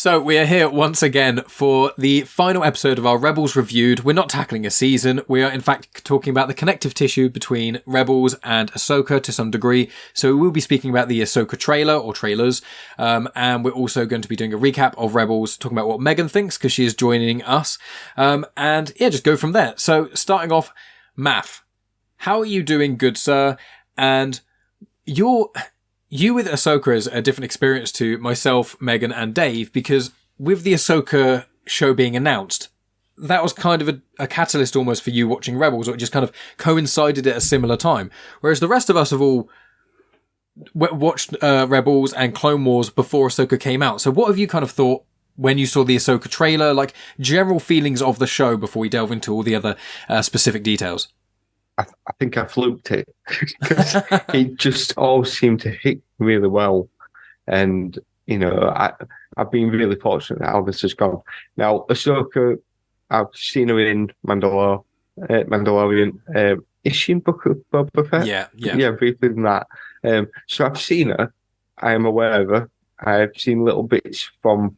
So we are here once again for the final episode of our Rebels Reviewed. We're not tackling a season. We are in fact talking about the connective tissue between Rebels and Ahsoka to some degree. So we will be speaking about the Ahsoka trailer or trailers. And we're also going to be doing a recap of Rebels, talking about what Megan thinks because she is joining us. And yeah, just go from there. So starting off, Maff, how are you doing, good sir? And you with Ahsoka is a different experience to myself, Megan, and Dave, because with the Ahsoka show being announced, that was kind of a catalyst almost for you watching Rebels, or it just kind of coincided at a similar time. Whereas the rest of us have all watched Rebels and Clone Wars before Ahsoka came out. So what have you kind of thought when you saw the Ahsoka trailer, like general feelings of the show before we delve into all the other specific details? I think I fluked it because it just all seemed to hit really well. And, you know, I've been really fortunate that Albus has gone. Now, Ahsoka, I've seen her in Mandalorian. Is she in Book of Boba Fett? Yeah, briefly than that. So I've seen her. I am aware of her. I've seen little bits from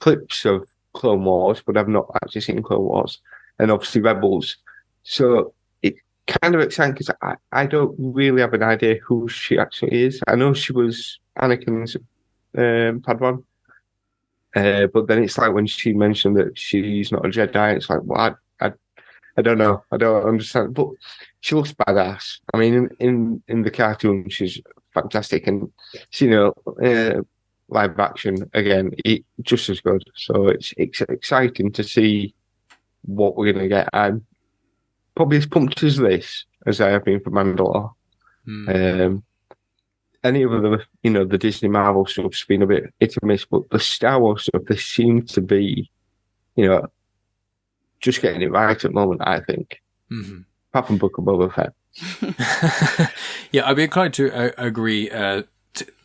clips of Clone Wars, but I've not actually seen Clone Wars. And obviously Rebels. So kind of exciting because I don't really have an idea who she actually is. I know she was Anakin's Padawan, but then it's like when she mentioned that she's not a Jedi, it's like, well, I don't know, I don't understand. But she looks badass. I mean, in the cartoon, she's fantastic, and you know, live action again, just as good. So it's exciting to see what we're gonna get. I'm probably as pumped as this as I have been for Mandalore. Any of the Disney Marvel stuff's been a bit hit or miss, but the Star Wars stuff, they seem to be, just getting it right at the moment, I think. Mm-hmm. Apart from Book of Boba Fett. Yeah, I'd be inclined to agree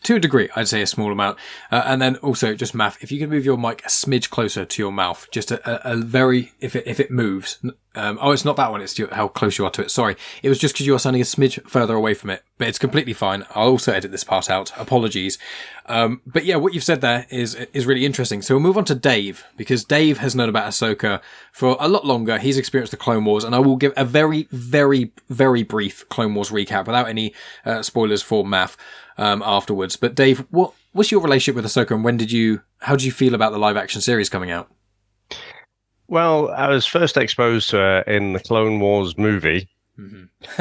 to a degree, I'd say a small amount. And then also, just Maff, if you can move your mic a smidge closer to your mouth, just a very, if it moves. It's not that one, it's how close you are to it. Sorry. It was just because you are sounding a smidge further away from it, but it's completely fine. I'll also edit this part out. Apologies. But yeah, what you've said there is really interesting. So we'll move on to Dave, because Dave has known about Ahsoka for a lot longer. He's experienced the Clone Wars, and I will give a very, very, very brief Clone Wars recap without any spoilers for Maff afterwards. But Dave, what's your relationship with Ahsoka, and how did you feel about the live action series coming out? Well, I was first exposed to her in the Clone Wars movie,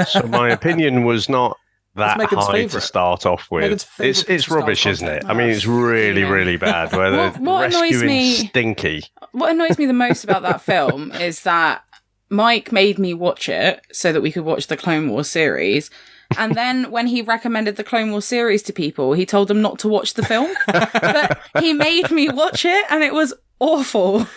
so my opinion was not that high to start off with. It's rubbish, isn't it? I mean, it's really, really bad. Where the rescuing Stinky. What annoys me the most about that film is that Mike made me watch it so that we could watch the Clone Wars series. And then when he recommended the Clone Wars series to people, he told them not to watch the film. But he made me watch it, and it was awful.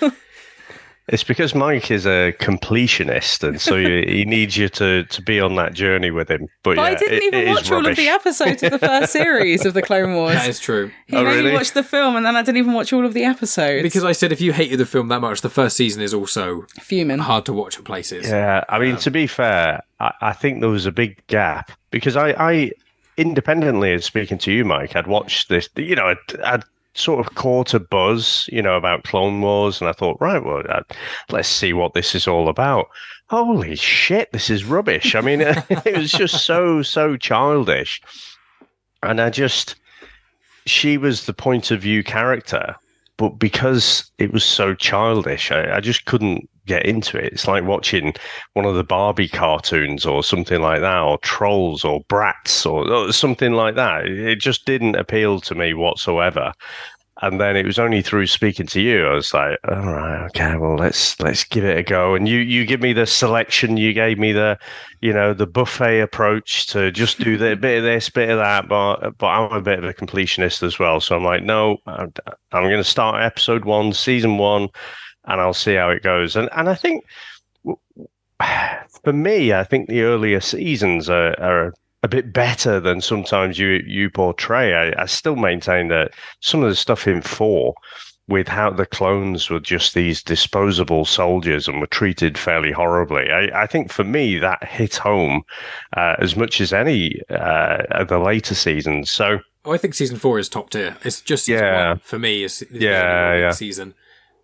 It's because Mike is a completionist, and so he needs you to be on that journey with him. But yeah, I didn't even watch all of the episodes of the first series of the Clone Wars. That is true. He made me watch the film, and then I didn't even watch all of the episodes. Because I said if you hated the film that much, the first season is also fuming hard to watch at places. Yeah, I mean, to be fair, I think there was a big gap, because I independently, of speaking to you, Mike, I'd watched this, I'd sort of caught a buzz, about Clone Wars, and I thought, right, well, let's see what this is all about. Holy shit, this is rubbish. I mean, it was just so childish. And she was the point of view character, but because it was so childish, I just couldn't get into it. It's like watching one of the Barbie cartoons or something like that, or Trolls or Bratz or something like that. It just didn't appeal to me whatsoever. And then it was only through speaking to you, I was like, all right, okay, well, let's give it a go. And you give me the selection, you gave me the buffet approach to just do a bit of this, bit of that. But I'm a bit of a completionist as well. So I'm like, no, I'm going to start episode 1, season 1, and I'll see how it goes. And I think, for me, I think the earlier seasons are a bit better than sometimes you portray. I still maintain that some of the stuff in 4, with how the clones were just these disposable soldiers and were treated fairly horribly, I think for me that hit home as much as any of the later seasons. So I think season 4 is top tier. It's just season 1 for me. Is the season.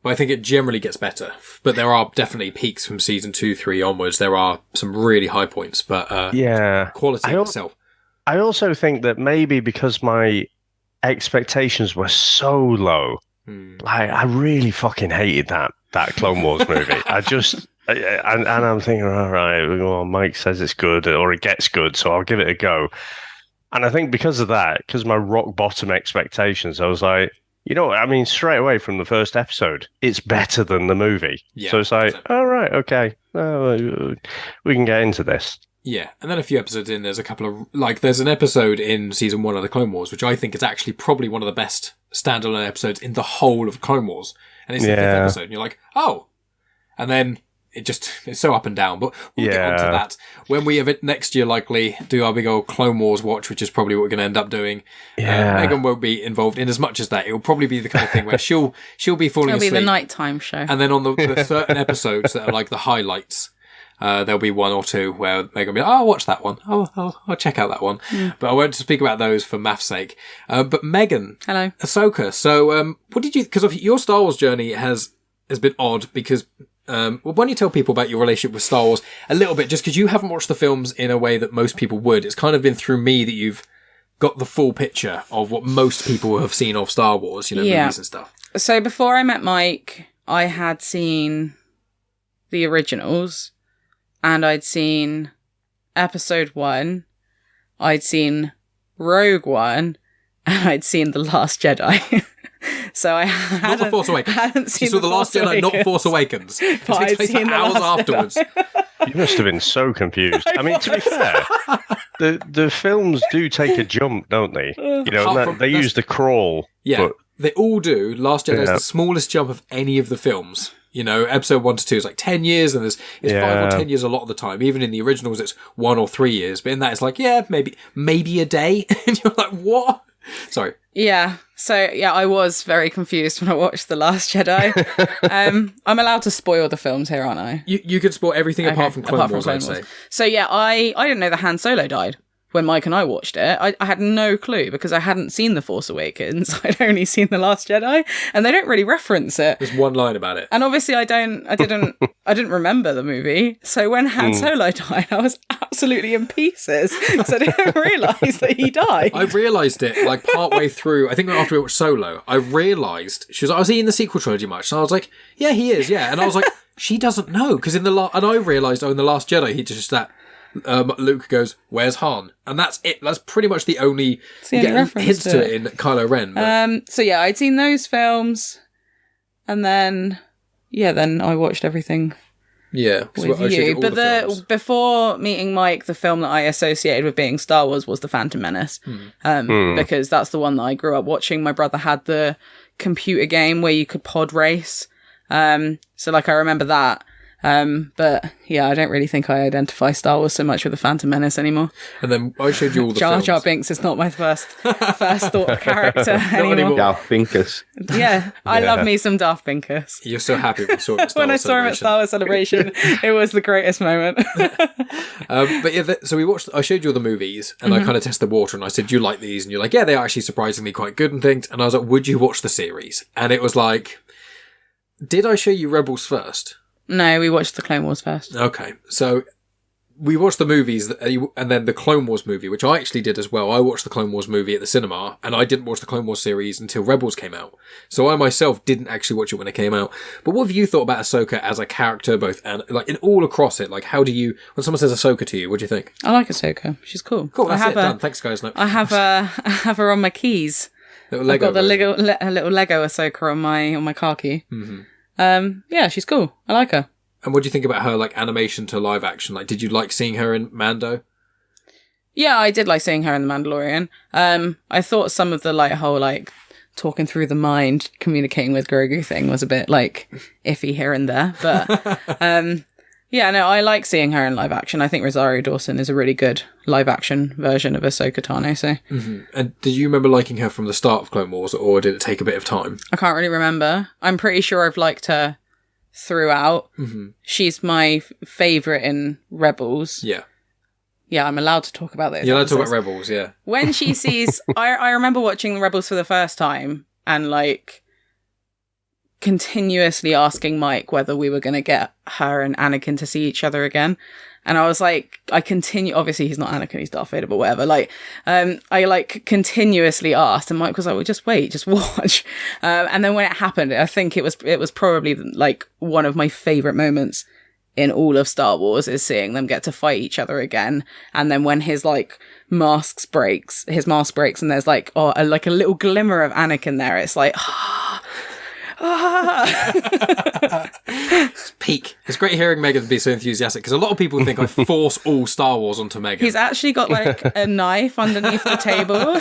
But I think it generally gets better. But there are definitely peaks from season 2, 3 onwards. There are some really high points, but quality itself. I also think that maybe because my expectations were so low, like I really fucking hated that Clone Wars movie. And I'm thinking, all right, well, Mike says it's good or it gets good, so I'll give it a go. And I think because of that, because my rock bottom expectations, I was like, you know what? I mean, straight away from the first episode, it's better than the movie. Yeah, so it's like, all right, okay, we can get into this. Yeah, and then a few episodes in, there's a couple of, like, there's an episode in season 1 of the Clone Wars, which I think is actually probably one of the best standalone episodes in the whole of Clone Wars. And it's the 5th episode, and you're like, oh. And then it's so up and down, but we'll get onto that when we have it next year, likely do our big old Clone Wars watch, which is probably what we're going to end up doing. Megan won't be involved in as much as that. It'll probably be the kind of thing where she'll be falling asleep. It'll be the nighttime show. And then on the certain episodes that are like the highlights, there'll be 1 or 2 where Megan will be like, I'll watch that one. I'll check out that one. But I won't speak about those for Maff's sake. But Megan. Hello. Ahsoka. So, what did you, because of your Star Wars journey has been odd because, why don't you tell people about your relationship with Star Wars a little bit, just because you haven't watched the films in a way that most people would. It's kind of been through me that you've got the full picture of what most people have seen of Star Wars, movies and stuff. So before I met Mike, I had seen the originals, and I'd seen Episode 1, I'd seen Rogue One, and I'd seen The Last Jedi. So I hadn't, not The Force Awakens. Hadn't seen you saw The Last Jedi, not Force Awakens. But I'd seen The hours Last afterwards. You must have been so confused. I mean, to be fair, the films do take a jump, don't they? They use the crawl. Yeah, but they all do. Last Jedi is the smallest jump of any of the films. Episode 1 to 2 is like 10 years, and it's 5 or 10 years a lot of the time. Even in the originals, it's 1 or 3 years. But in that, it's like, maybe a day. And you're like, what? Sorry. Yeah. So, I was very confused when I watched The Last Jedi. I'm allowed to spoil the films here, aren't I? You could spoil everything apart from Clone Wars, I'd say. So, I didn't know that Han Solo died when Mike and I watched it. I had no clue because I hadn't seen The Force Awakens. I'd only seen The Last Jedi, and they don't really reference it. There's one line about it. And obviously I didn't remember the movie. So when Han Solo died, I was absolutely in pieces because I didn't realise that he died. I realised it like partway through, I think after we watched Solo, I realised, she was like, was he in the sequel trilogy much? And I was like, yeah, he is, yeah. And I was like, she doesn't know, because and I realised, in The Last Jedi, he just that, Luke goes, where's Han? And that's it. That's pretty much the only hints to it in Kylo Ren. But... I'd seen those films, and then I watched everything. Yeah, with you. But before meeting Mike, the film that I associated with being Star Wars was The Phantom Menace, because that's the one that I grew up watching. My brother had the computer game where you could pod race, so I remember that. But I don't really think I identify Star Wars so much with the Phantom Menace anymore. And then I showed you all the films. Jar Jar Binks is not my first thought character anymore. Darth Binkus. Yeah, I love me some Darth Binkus. You're so happy when you saw him at Star When I saw him at Star Wars Celebration, it was the greatest moment. So we watched. I showed you all the movies, and I kind of tested the water, and I said, "Do you like these?" And you're like, "Yeah, they are actually surprisingly quite good and things." And I was like, "Would you watch the series?" And it was like, "Did I show you Rebels first?" No, we watched the Clone Wars first. Okay, so we watched the movies and then the Clone Wars movie, which I actually did as well. I watched the Clone Wars movie at the cinema, and I didn't watch the Clone Wars series until Rebels came out. So I myself didn't actually watch it when it came out. But what have you thought about Ahsoka as a character, both and like in all across it? Like, how do you, when someone says Ahsoka to you, what do you think? I like Ahsoka. She's cool. Cool. That's done. Thanks, guys. No. I have her on my keys. I've got a little Lego Ahsoka on my car key. Mm-hmm. She's cool. I like her. And what do you think about her, like, animation to live action? Like, did you like seeing her in Mando? Yeah, I did like seeing her in The Mandalorian. I thought some of the, whole, talking through the mind, communicating with Grogu thing was a bit, iffy here and there. But, I like seeing her in live action. I think Rosario Dawson is a really good live action version of Ahsoka Tano, so. Mm-hmm. And did you remember liking her from the start of Clone Wars, or did it take a bit of time? I can't really remember. I'm pretty sure I've liked her throughout. Mm-hmm. She's my favourite in Rebels. Yeah. Yeah, I'm allowed to talk about this. You're allowed to talk about Rebels, yeah. When she sees... I remember watching the Rebels for the first time and, like, continuously asking Mike whether we were going to get her and Anakin to see each other again. And I was like, obviously he's not Anakin, he's Darth Vader, but whatever. Like, I like continuously asked, and Mike was like, well, just wait, just watch. And then when it happened, I think it was probably like one of my favorite moments in all of Star Wars is seeing them get to fight each other again. And then when his like mask breaks and there's like, a little glimmer of Anakin there. It's like, It's peak. It's great hearing Megan be so enthusiastic because a lot of people think I force all Star Wars onto Megan. He's actually got like a knife underneath the table.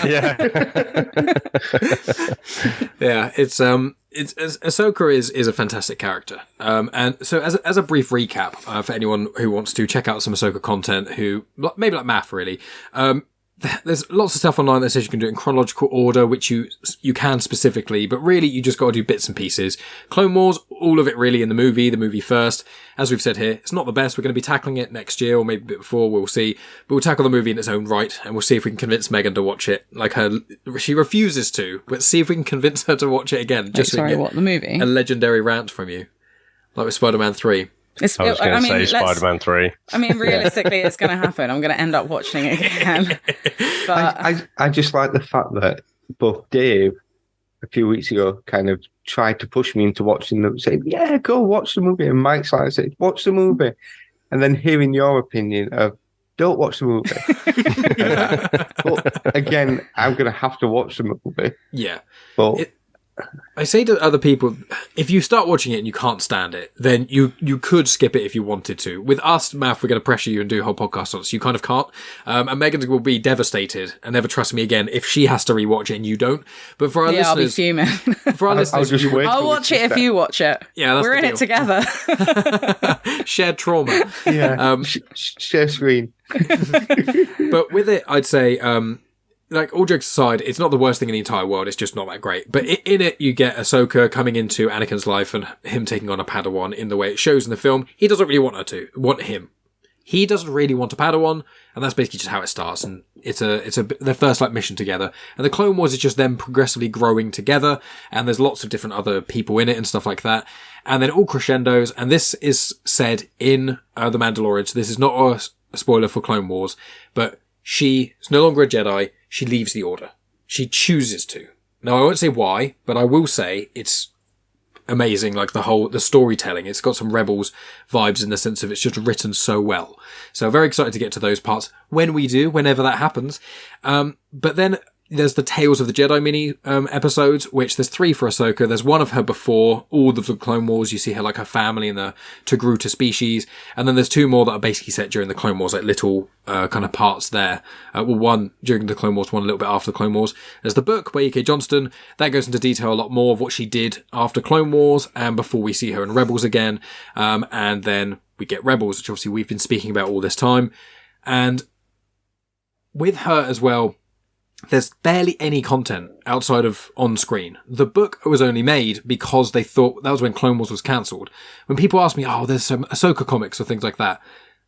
Yeah, it's Ahsoka is a fantastic character. And so as a brief recap for anyone who wants to check out some Ahsoka content, who maybe like Maff really. There's lots of stuff online that says you can do it in chronological order, which you can specifically, but really you just got to do bits and pieces. Clone Wars, all of it really in the movie first. As we've said here, it's not the best. We're going to be tackling it next year or maybe a bit before, we'll see. But we'll tackle the movie in its own right and we'll see if we can convince Megan to watch it. She refuses to, but see if we can convince her to watch it again. What, the movie? A legendary rant from you. Like with Spider-Man 3. I was going to say Spider-Man 3. I mean, realistically, it's going to happen. I'm going to end up watching it again. But I just like the fact that both Dave, a few weeks ago, kind of tried to push me into watching them, saying, yeah, go watch the movie. And Mike's like, said, watch the movie. And then hearing your opinion of, don't watch the movie. But again, I'm going to have to watch the movie. Yeah. But... I say to other people, if you start watching it and you can't stand it, then you could skip it if you wanted to. With us, Maff, we're going to pressure you and do a whole podcast on it, so you kind of can't. And Megan will be devastated and never trust me again if she has to rewatch it and you don't. But for our listeners... I'll be fuming. For our listeners... I'll watch it if you watch it. Yeah, that's We're in it together. Shared trauma. Yeah, share screen. But with it, I'd say... like, all jokes aside, it's not the worst thing in the entire world. It's just not that great. But in it, you get Ahsoka coming into Anakin's life and him taking on a Padawan in the way it shows in the film. He doesn't really want him. He doesn't really want a Padawan, and that's basically just how it starts. And it's their first like mission together. And the Clone Wars is just them progressively growing together. And there's lots of different other people in it and stuff like that. And then it all crescendos. And this is said in The Mandalorian. So this is not a spoiler for Clone Wars, but she is no longer a Jedi. She leaves the Order. She chooses to. Now, I won't say why, but I will say it's amazing, like the storytelling. It's got some Rebels vibes in the sense of it's just written so well. So very excited to get to those parts when we do, whenever that happens. But then there's the Tales of the Jedi mini episodes, which there's 3 for Ahsoka. There's one of her before all of the Clone Wars. You see her like her family and the Togruta species. And then there's 2 more that are basically set during the Clone Wars, like little kind of parts there. One during the Clone Wars, one a little bit after the Clone Wars. There's the book by E.K. Johnston. That goes into detail a lot more of what she did after Clone Wars and before we see her in Rebels again. And then we get Rebels, which obviously we've been speaking about all this time. And with her as well, there's barely any content outside of on screen. The book was only made because they thought that was when Clone Wars was cancelled. When people ask me, there's some Ahsoka comics or things like that,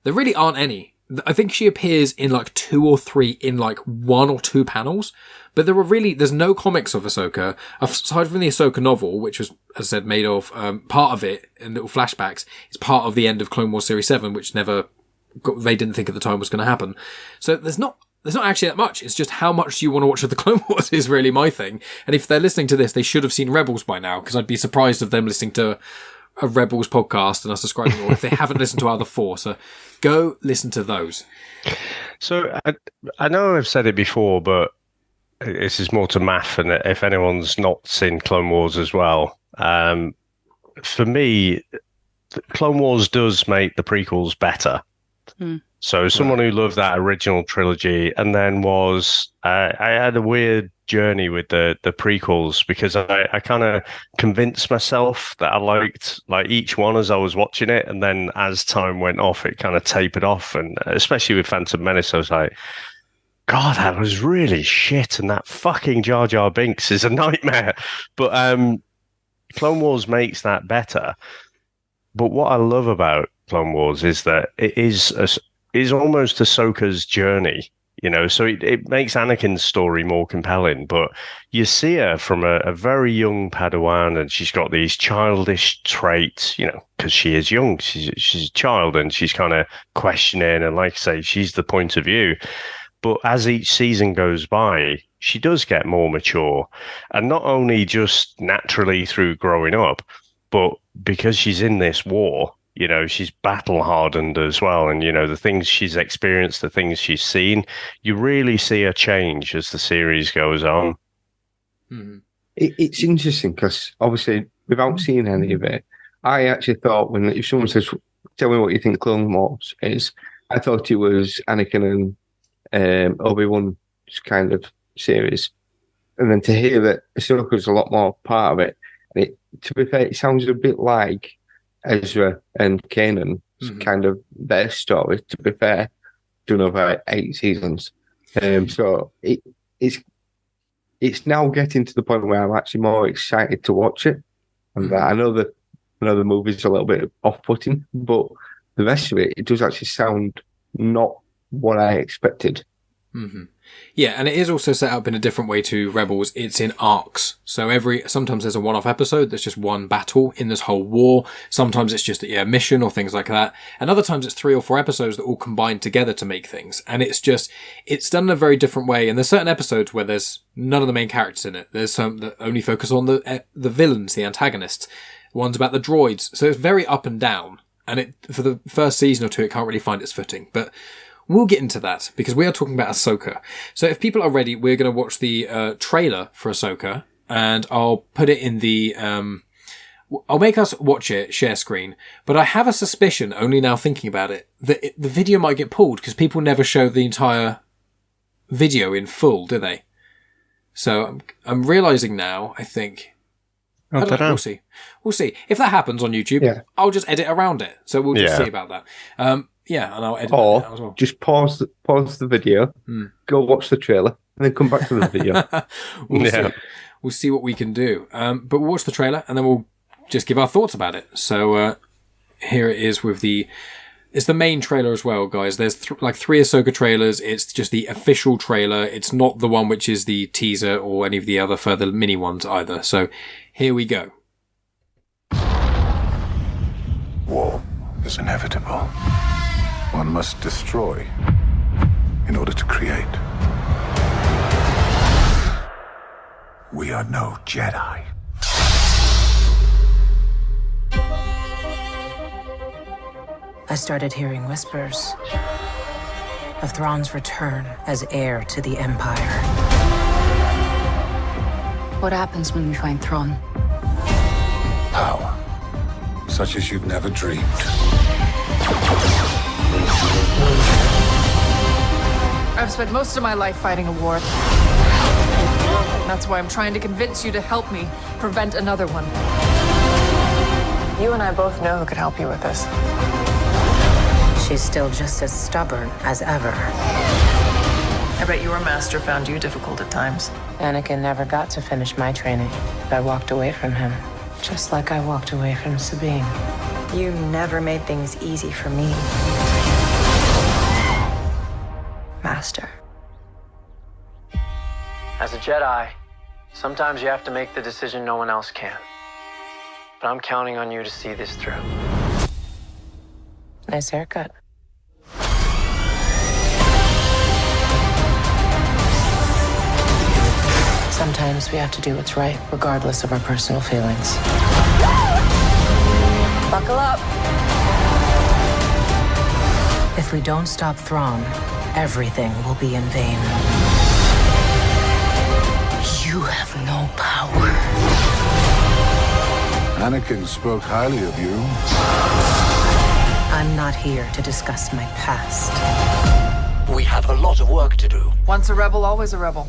there really aren't any. I think she appears in like 2 or 3 in like 1 or 2 panels, but there's no comics of Ahsoka aside from the Ahsoka novel, which was, as I said, made of part of it in little flashbacks. It's part of the end of Clone Wars Series 7, which they didn't think at the time was going to happen. So there's not actually that much. It's just how much you want to watch of the Clone Wars is really my thing. And if they're listening to this, they should have seen Rebels by now, because I'd be surprised of them listening to a Rebels podcast and us describing or if they haven't listened to our other 4. So go listen to those. So I know I've said it before, but this is more to Maff, and if anyone's not seen Clone Wars as well, for me, Clone Wars does make the prequels better. So someone who loved that original trilogy and then I had a weird journey with the prequels, because I kind of convinced myself that I liked like each one as I was watching it. And then as time went off, it kind of tapered off. And especially with Phantom Menace, I was like, God, that was really shit. And that fucking Jar Jar Binks is a nightmare. But Clone Wars makes that better. But what I love about Clone Wars is that it is is almost Ahsoka's journey. So it makes Anakin's story more compelling, but you see her from a very young Padawan, and she's got these childish traits, because she is young. She's a child, and she's kind of questioning, and like I say, she's the point of view. But as each season goes by, she does get more mature, and not only just naturally through growing up, but because she's in this war. She's battle hardened as well. And, the things she's experienced, the things she's seen, you really see a change as the series goes on. Mm-hmm. It's interesting because obviously, without seeing any of it, I actually thought if someone says, tell me what you think Clone Wars is, I thought it was Anakin and Obi-Wan's kind of series. And then to hear that Ahsoka's a lot more part of it, and to be fair, it sounds a bit like Ezra and Kanan's kind of their story, to be fair, done over 8 seasons. So it's now getting to the point where I'm actually more excited to watch it. And I know the movie's a little bit off-putting, but the rest of it does actually sound not what I expected. Mm-hmm. Yeah, and it is also set up in a different way to Rebels. It's in arcs. So sometimes there's a one-off episode that's just one battle in this whole war. Sometimes it's just a mission or things like that. And other times it's 3 or 4 episodes that all combine together to make things. And it's done in a very different way. And there's certain episodes where there's none of the main characters in it. There's some that only focus on the villains, the antagonists. One's about the droids. So it's very up and down. And for the first season or 2, it can't really find its footing. But we'll get into that because we are talking about Ahsoka. So if people are ready, we're going to watch the trailer for Ahsoka, and I'll put it in the... I'll make us watch it, share screen, but I have a suspicion, only now thinking about it, that the video might get pulled because people never show the entire video in full, do they? So I'm realising now, I think... I don't know, we'll see. If that happens on YouTube, I'll just edit around it. So we'll just see about that. Yeah, and I'll edit that out as well. Just pause the video, go watch the trailer, and then come back to the video. We'll see what we can do. But we'll watch the trailer, and then we'll just give our thoughts about it. So here it is with it's the main trailer as well, guys. There's 3 Ahsoka trailers. It's just the official trailer. It's not the one which is the teaser or any of the other further mini ones either. So here we go. War is inevitable. One must destroy in order to create. We are no Jedi. I started hearing whispers of Thrawn's return as heir to the Empire. What happens when we find Thrawn? Power, such as you've never dreamed. I've spent most of my life fighting a war. That's why I'm trying to convince you to help me prevent another one. You and I both know who could help you with this. She's still just as stubborn as ever. I bet your master found you difficult at times. Anakin never got to finish my training. I walked away from him, just like I walked away from Sabine. You never made things easy for me, Master. As a Jedi, sometimes you have to make the decision no one else can. But I'm counting on you to see this through. Nice haircut. Sometimes we have to do what's right, regardless of our personal feelings. Buckle up. If we don't stop Thrawn, everything will be in vain. You have no power. Anakin spoke highly of you. I'm not here to discuss my past. We have a lot of work to do. Once a rebel, always a rebel.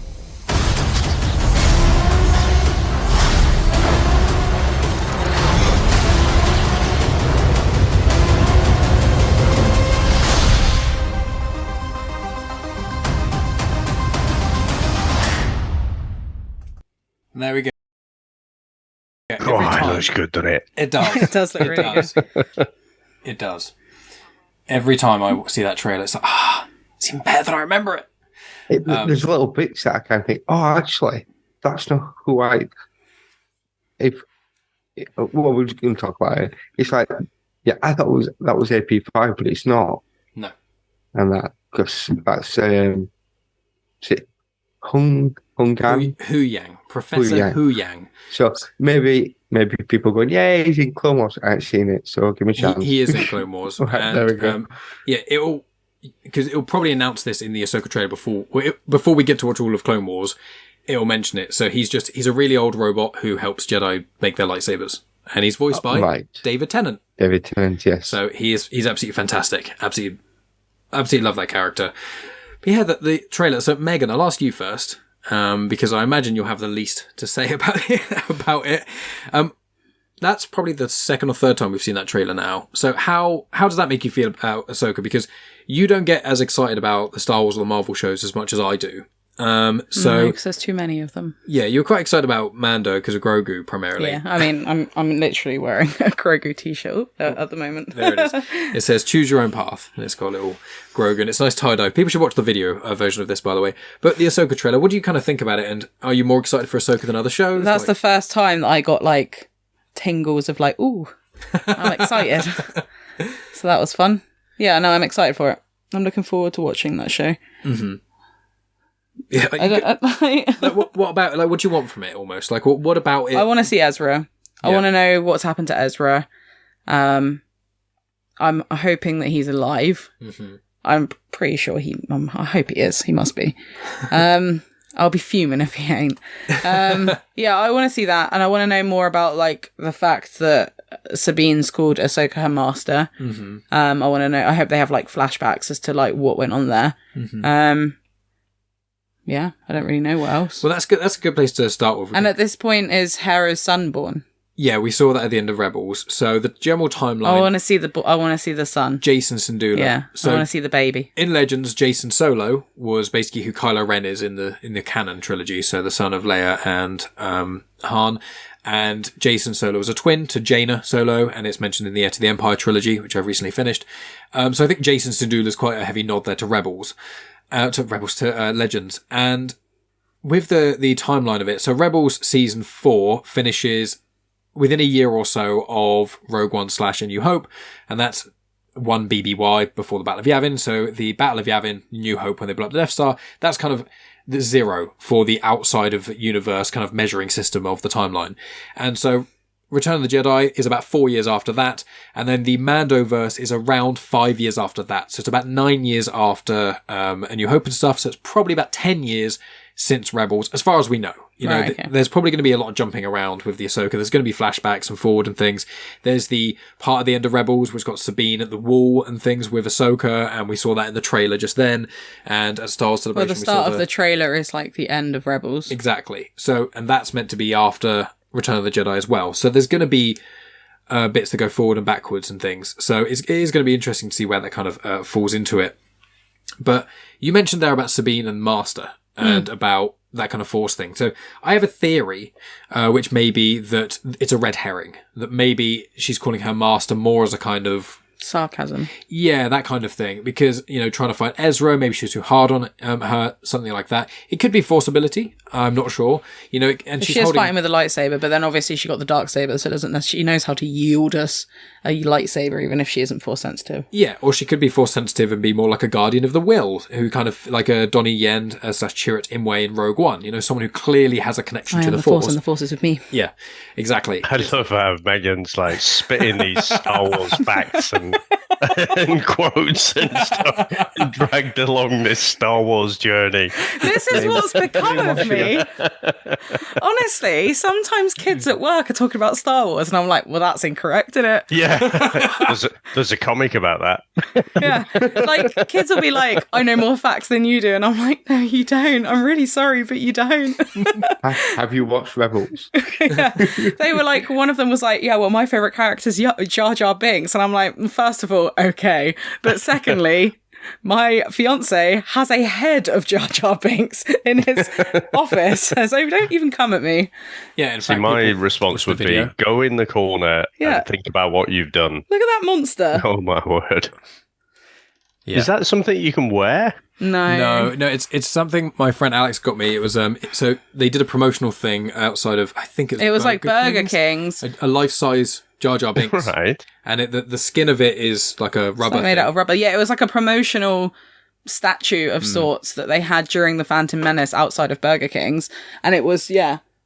There we go. It looks good, doesn't it? It does. It does look really good. It does. every time I see that trailer, it's like, it's even better than I remember it. There's little bits that I kind of think, actually, that's not who I. Well, we're just going to talk about it. It's like, yeah, I thought that was AP5, but it's not. No. And because that's Hung Gan? Hu Yang. Professor Hu Yang. So maybe people going, yeah, he's in Clone Wars. I ain't seen it, so give me a chance. He is in Clone Wars. Right, there we go. It'll probably announce this in the Ahsoka trailer before we get to watch all of Clone Wars. It'll mention it. So he's a really old robot who helps Jedi make their lightsabers, and he's voiced by David Tennant. David Tennant, yes. So he's absolutely fantastic. Absolutely love that character. But yeah, the trailer. So Megan, I'll ask you first, because I imagine you'll have the least to say about it. That's probably the second or third time we've seen that trailer now. So how does that make you feel about Ahsoka? Because you don't get as excited about the Star Wars or the Marvel shows as much as I do. Because there's too many of them. Yeah, you're quite excited about Mando because of Grogu primarily. Yeah, I mean, I'm literally wearing a Grogu t-shirt at the moment. There it is. It says "Choose Your Own Path," and it's got a little Grogu, and it's a nice tie-dye. People should watch the video version of this, by the way. But the Ahsoka trailer, what do you kind of think about it? And are you more excited for Ahsoka than other shows? That's the first time that I got tingles of ooh, I'm excited. So that was fun. Yeah, no, I'm excited for it. I'm looking forward to watching that show. Mm-hmm. Yeah, what about what do you want from it? Almost what about it? I want to see Ezra. I want to know what's happened to Ezra. I'm hoping that he's alive. Mm-hmm. I'm pretty sure I hope he is. He must be. I'll be fuming if he ain't. Yeah, I want to see that, and I want to know more about the fact that Sabine's called Ahsoka her master. Mm-hmm. I want to know. I hope they have flashbacks as to what went on there. Mm-hmm. Yeah, I don't really know what else. Well, that's good. That's a good place to start with. And at this point, is Hera's son born? Yeah, we saw that at the end of Rebels. So the general timeline. I want to see the son, Jason Syndulla. Yeah, so I want to see the baby. In Legends, Jason Solo was basically who Kylo Ren is in the canon trilogy. So the son of Leia and Han. And Jason Solo was a twin to Jaina Solo, and it's mentioned in the Heir to the Empire trilogy, which I've recently finished. So I think Jason Syndulla is quite a heavy nod there to Rebels. To Legends. And with the timeline of it, so Rebels Season 4 finishes within a year or so of Rogue One / A New Hope, and that's 1 BBY before the Battle of Yavin. So the Battle of Yavin, New Hope, when they blow up the Death Star, that's kind of the 0 for the outside of universe kind of measuring system of the timeline. And so Return of the Jedi is about 4 years after that, and then the Mandoverse is around 5 years after that. So it's about 9 years after A New Hope and stuff, so it's probably about 10 years since Rebels, as far as we know. There's probably going to be a lot of jumping around with the Ahsoka. There's going to be flashbacks and forward and things. There's the part at the end of Rebels which got Sabine at the wall and things with Ahsoka, and we saw that in the trailer just then. And at Star Wars Celebration, the start of the trailer is the end of Rebels. Exactly. So, and that's meant to be after Return of the Jedi as well. So there's going to be bits that go forward and backwards and things. So it is going to be interesting to see where that kind of falls into it. But you mentioned there about Sabine and Master and about that kind of Force thing. So I have a theory, which may be that it's a red herring, that maybe she's calling her Master more as a kind of sarcasm. Yeah, that kind of thing. Because, trying to fight Ezra, maybe she's too hard on her, something like that. It could be forceability. I'm not sure. And she is fighting with a lightsaber, but then obviously she got the dark saber, so she knows how to yield us a lightsaber, even if she isn't force sensitive. Yeah, or she could be force sensitive and be more like a guardian of the will, who kind of like a Donnie Yen / Chirrut Imwe in Rogue One. Someone who clearly has a connection to the Force. And the Force is with me. Yeah, exactly. I love how Megan's spitting these Star Wars facts and quotes and stuff, and dragged along this Star Wars journey. This is what's become of me. Honestly, sometimes kids at work are talking about Star Wars, and I'm like, well, that's incorrect, isn't it? Yeah. There's a comic about that. Yeah. Kids will be like, I know more facts than you do. And I'm like, no, you don't. I'm really sorry, but you don't. Have you watched Rebels? Yeah. They were like, one of them was like, yeah, well, my favourite character is Jar Jar Binks. And I'm like, first of all, okay. But secondly, my fiance has a head of Jar Jar Binks in his office, so don't even come at me. Yeah, in fact, my response would be go in the corner and think about what you've done. Look at that monster. Oh my word. Yeah. Is that something you can wear? No. No, it's something my friend Alex got me. It was so they did a promotional thing outside of, I think it was like Burger King's. A life-size Jar Jar Binks. Right. And the skin of it is like a rubber made out of rubber. Yeah, it was like a promotional statue of sorts that they had during the Phantom Menace outside of Burger King's, and it was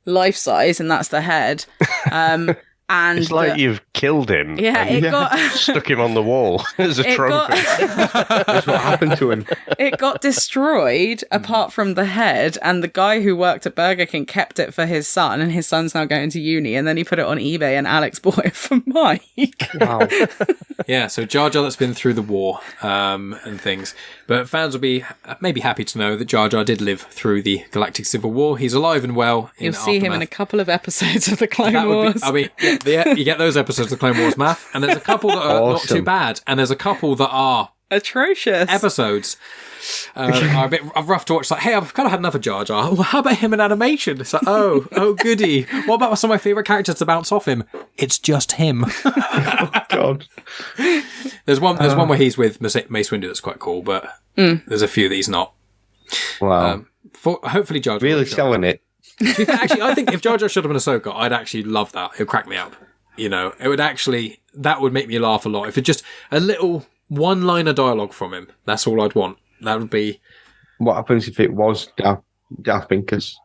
life size, and that's the head. And it's like you've killed him. Yeah, it got stuck him on the wall as a trophy. That's what happened to him. It got destroyed apart from the head, and the guy who worked at Burger King kept it for his son, and his son's now going to uni, and then he put it on eBay, and Alex bought it for Mike. Wow. Yeah, so Jar Jar that's been through the war and things. But fans will be maybe happy to know that Jar Jar did live through the Galactic Civil War. He's alive and well. You'll see him in a couple of episodes of the Clone Wars. You get those episodes of the Clone Wars, Maff, and there's a couple that are not too bad, and there's a couple that are atrocious episodes. Are a bit rough to watch. It's like, hey, I've kind of had enough of Jar Jar. Well, how about him in animation? It's like, oh, goody. What about some of my favourite characters to bounce off him? It's just him. Oh, God. There's one where he's with Mace Windu that's quite cool, but there's a few that he's not. Wow. Hopefully Jar Jar. Really selling it. To be fair, actually, I think if Jar Jar showed up in Ahsoka, I'd actually love that. It would crack me up. You know, that would make me laugh a lot. If it's just a little one-liner dialogue from him, that's all I'd want. That would be... What happens if it was Darth Pinkers?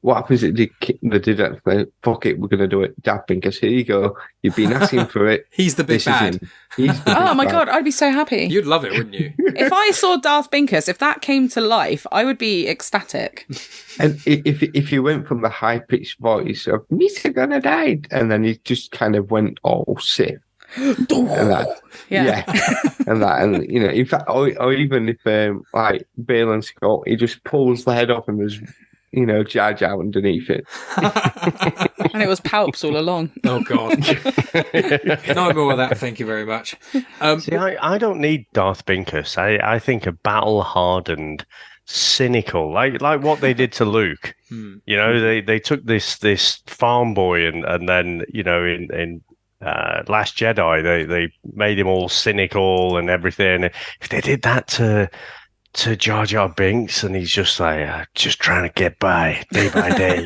What happens if they did that? Fuck it, we're going to do it. Darth Pinkers, here you go. You've been asking for it. He's the big bad. Oh my God, I'd be so happy. You'd love it, wouldn't you? If I saw Darth Pinkers, if that came to life, I would be ecstatic. And if you went from the high-pitched voice of, Mr. Gonna died, and then he just kind of went all sick. And that, and you know, in fact, or even if like Bale Scott, he just pulls the head off and there's, you know, Jar Jar underneath it, and it was Palps all along. Oh God, no more of that. Thank you very much. See, I don't need Darth Binkus. I think a battle-hardened, cynical, like what they did to Luke. You know, they took this farm boy and then, you know, in Last Jedi, they made him all cynical and everything. If they did that to Jar Jar Binks, and he's just like just trying to get by day by day,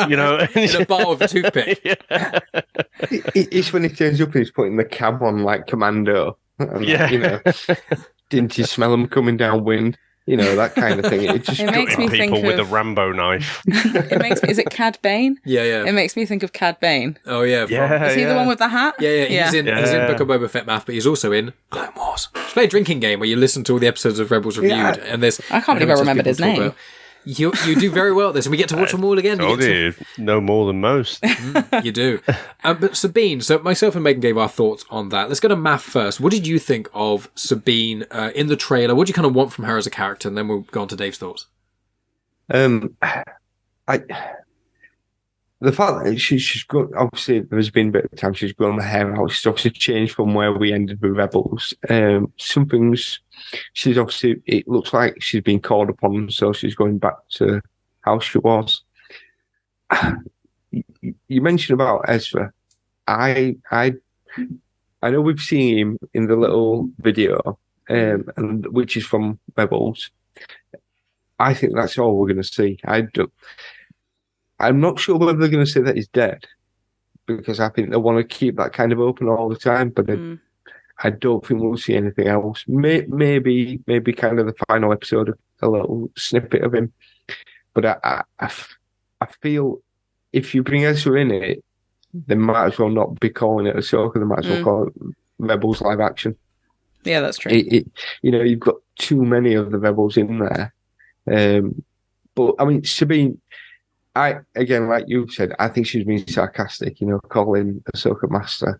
you know, in a bar with a toothpick. It's when he turns up and he's putting the cab on like Commando. And, you know, didn't you smell him coming downwind? You know, that kind of thing. It makes me think with a Rambo knife. It makes me. Is it Cad Bane? Yeah. It makes me think of Cad Bane. Oh yeah. Is he the one with the hat? Yeah. He's in Book of Boba Fett, Math, but he's also in Clone Wars. Just play a drinking game where you listen to all the episodes of Rebels Reviewed, and there's. I can't believe I remembered his name. You do very well at this, and we get to watch them all again. No more than most. You do. But Sabine, so myself and Megan gave our thoughts on that. Let's go to Math first. What did you think of Sabine in the trailer? What do you kind of want from her as a character? And then we'll go on to Dave's thoughts. The fact that she's grown, obviously there's been a bit of time she's grown the hair out, she's obviously changed from where we ended with Rebels. Some things, she's obviously, it looks like she's been called upon, so she's going back to how she was. You mentioned about Ezra. I know we've seen him in the little video, and which is from Rebels. I think that's all we're going to see. I'm not sure whether they're going to say that he's dead, because I think they want to keep that kind of open all the time. But I don't think we'll see anything else. Maybe kind of the final episode, a little snippet of him. But I feel if you bring Ezra in it, they might as well not be calling it Ahsoka. They might as well call it Rebels live action. Yeah, that's true. You know, you've got too many of the Rebels in there. But I mean, Sabine. Again, like you said, I think she's been sarcastic, you know, calling Ahsoka Master.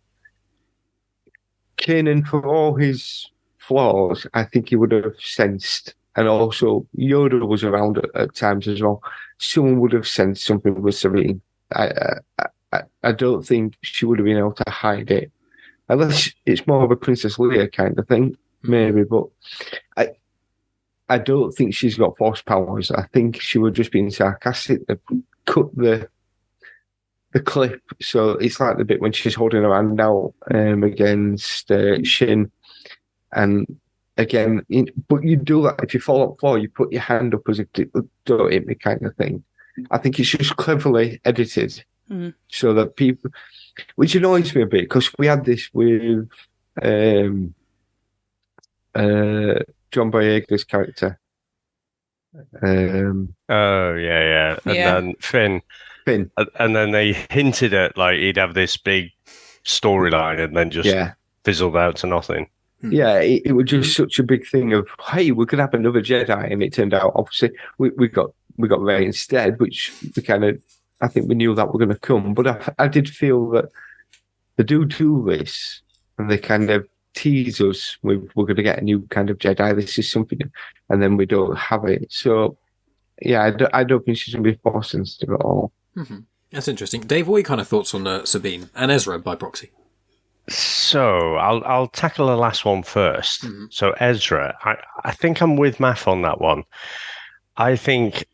Kanan, for all his flaws, I think he would have sensed, and also Yoda was around at times as well. Someone would have sensed something with Sabine. I don't think she would have been able to hide it, unless it's more of a Princess Leia kind of thing, maybe. But I don't think she's got force powers. I think she would just being sarcastic. They cut the clip, so it's like the bit when she's holding her hand out against Shin, and again, but you do that if you fall on the floor, you put your hand up as if don't hit me kind of thing. I think it's just cleverly edited so that people, which annoys me a bit because we had this with John Boyega's character. Oh yeah. And then Finn, and then they hinted at like he'd have this big storyline, and then just fizzled out to nothing. Yeah, it was just such a big thing of, hey, we could have another Jedi, and it turned out obviously we got Rey instead, which we kind of, I think we knew that were going to come, but I did feel that they do this, and they kind of tease us we're going to get a new kind of Jedi. This is something, and then we don't have it. So yeah, I don't think she's going to be force sensitive at all. Mm-hmm. That's interesting. Dave, what are your kind of thoughts on Sabine and Ezra by proxy? So I'll tackle the last one first. Mm-hmm. So Ezra, I think I'm with Maff on that one. I think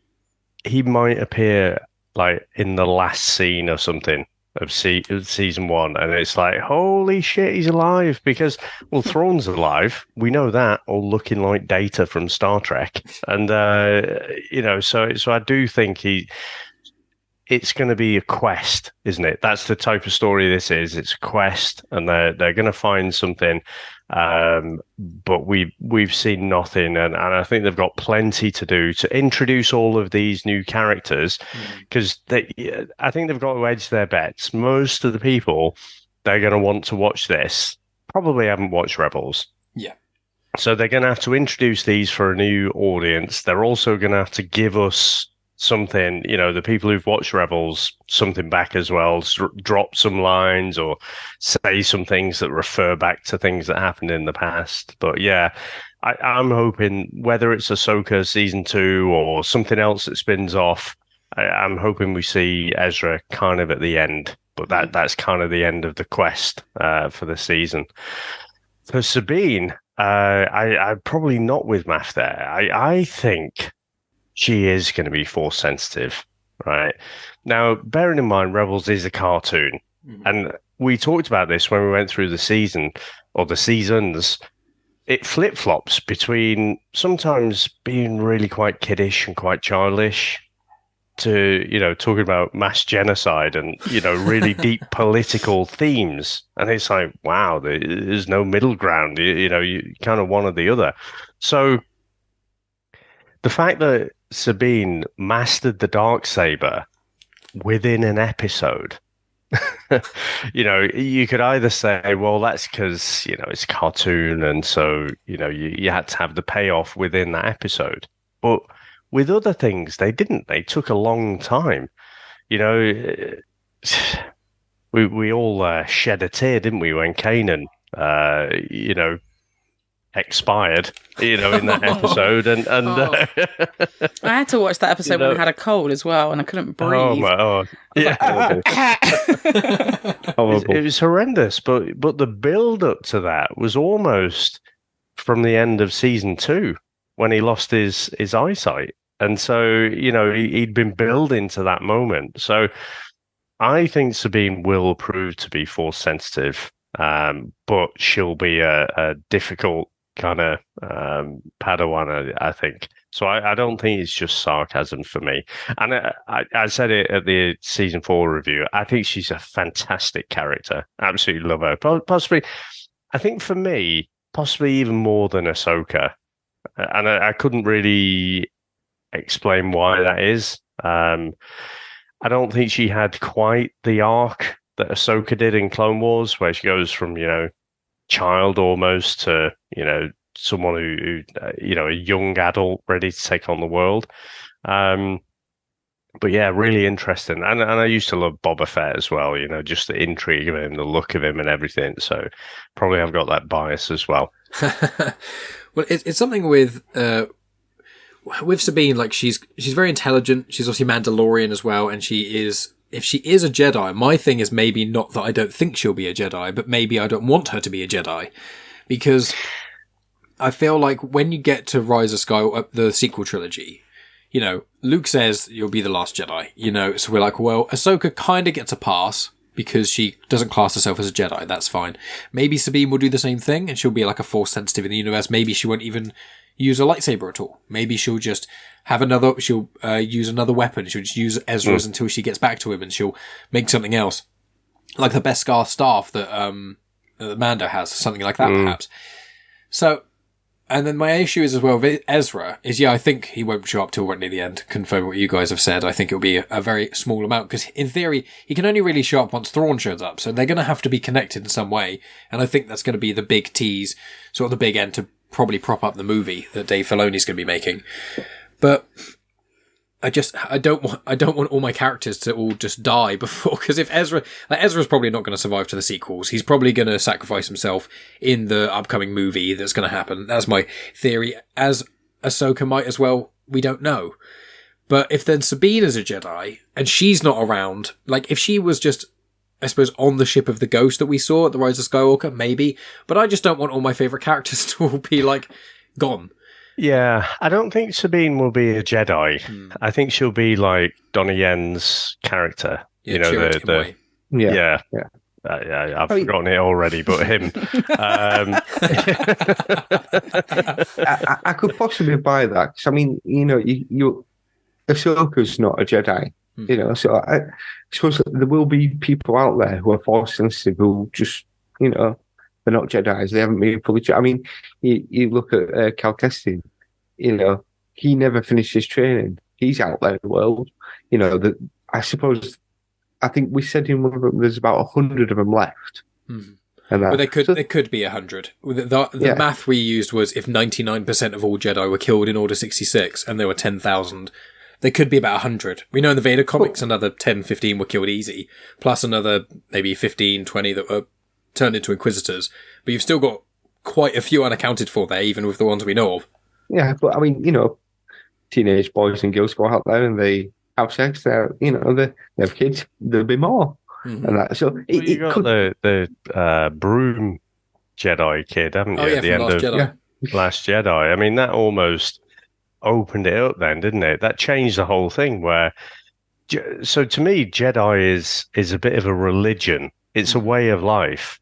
he might appear like in the last scene or something of season 1, and it's like, holy shit, he's alive, because Thrawn's alive, we know that, all looking like Data from Star Trek, and so I do think it's going to be a quest, isn't it? That's the type of story this is. It's a quest, and they're going to find something. But we've seen nothing, and I think they've got plenty to do to introduce all of these new characters, because I think they've got to edge their bets. Most of the people they're going to want to watch this probably haven't watched Rebels. Yeah. So they're going to have to introduce these for a new audience. They're also going to have to give us something, the people who've watched Rebels, something back as well, drop some lines or say some things that refer back to things that happened in the past. But yeah, I'm hoping, whether it's Ahsoka season 2 or something else that spins off, I'm hoping we see Ezra kind of at the end, but that's kind of the end of the quest for the season. For Sabine, I'm probably not with Maff there. I think she is going to be force sensitive, right? Now, bearing in mind, Rebels is a cartoon. Mm-hmm. And we talked about this when we went through the season, or the seasons. It flip-flops between sometimes being really quite kiddish and quite childish to, talking about mass genocide and, really deep political themes. And it's like, wow, there's no middle ground. You kind of one or the other. So the fact that Sabine mastered the Darksaber within an episode, you could either say, well, that's because, it's a cartoon, and so, you had to have the payoff within that episode. But with other things, they didn't. They took a long time. We all shed a tear, didn't we, when Kanan, expired, in that episode, and I had to watch that episode when I had a cold as well, and I couldn't breathe. Oh my! Oh, yeah, it was horrendous. But the build up to that was almost from the end of season 2 when he lost his eyesight, and so he'd been building to that moment. So I think Sabine will prove to be force sensitive, but she'll be a difficult kind of Padawan, I think. So I don't think it's just sarcasm for me. And I said it at the season 4 review. I think she's a fantastic character. Absolutely love her. Possibly, I think for me, possibly even more than Ahsoka. And I couldn't really explain why that is. I don't think she had quite the arc that Ahsoka did in Clone Wars, where she goes from, child almost to, someone who a young adult ready to take on the world. But yeah, really interesting. And I used to love Boba Fett as well, just the intrigue of him, the look of him and everything. So probably I've got that bias as well. Well, it's something with Sabine, like she's very intelligent. She's obviously Mandalorian as well. And if she is a Jedi, my thing is maybe not that I don't think she'll be a Jedi, but maybe I don't want her to be a Jedi, because I feel like when you get to Rise of Skywalker, the sequel trilogy, Luke says you'll be the last Jedi, so we're like, well, Ahsoka kind of gets a pass because she doesn't class herself as a Jedi. That's fine. Maybe Sabine will do the same thing and she'll be like a Force sensitive in the universe. Maybe she won't even use a lightsaber at all. Maybe she'll just she'll use another weapon. She'll just use Ezra's until she gets back to him, and she'll make something else. Like the Beskar staff that Mando has, something like that perhaps. So, and then my issue is as well with Ezra is, I think he won't show up till right near the end, confirm what you guys have said. I think it'll be a very small amount, because in theory, he can only really show up once Thrawn shows up, so they're going to have to be connected in some way, and I think that's going to be the big tease, sort of the big end to probably prop up the movie that Dave Filoni's going to be making. But I don't want all my characters to all just die before, because if Ezra's probably not going to survive to the sequels. He's probably going to sacrifice himself in the upcoming movie that's going to happen. That's my theory. As Ahsoka might as well, we don't know. But if then Sabine is a Jedi and she's not around, like if she was just, I suppose, on the ship of the Ghost that we saw at the Rise of Skywalker, maybe. But I just don't want all my favourite characters to all be like gone. Yeah, I don't think Sabine will be a Jedi. I think she'll be like Donnie Yen's character. Yeah, I've forgotten it already, but him. I could possibly buy that, because I mean, Ahsoka's not a Jedi, so I suppose there will be people out there who are Force sensitive who just, they're not Jedis. They haven't been fully. I mean, you look at Cal Kestis. He never finished his training. He's out there in the world. I think we said in one of them there's about 100 of them left. And well, there could be 100. The math we used was if 99% of all Jedi were killed in Order 66, and there were 10,000. There could be about 100. We know in the Vader comics another 10, 15 were killed easy, plus another maybe 15, 20 that were turned into Inquisitors, but you've still got quite a few unaccounted for there, even with the ones we know of. Yeah, but I mean, teenage boys and girls go out there and they have sex. They have kids. There'll be more, and that. So you got the broom Jedi kid, haven't you? Oh yeah, at the end Last of Jedi. Last Jedi. I mean, that almost opened it up, then, didn't it? That changed the whole thing. So to me, Jedi is a bit of a religion. It's a way of life,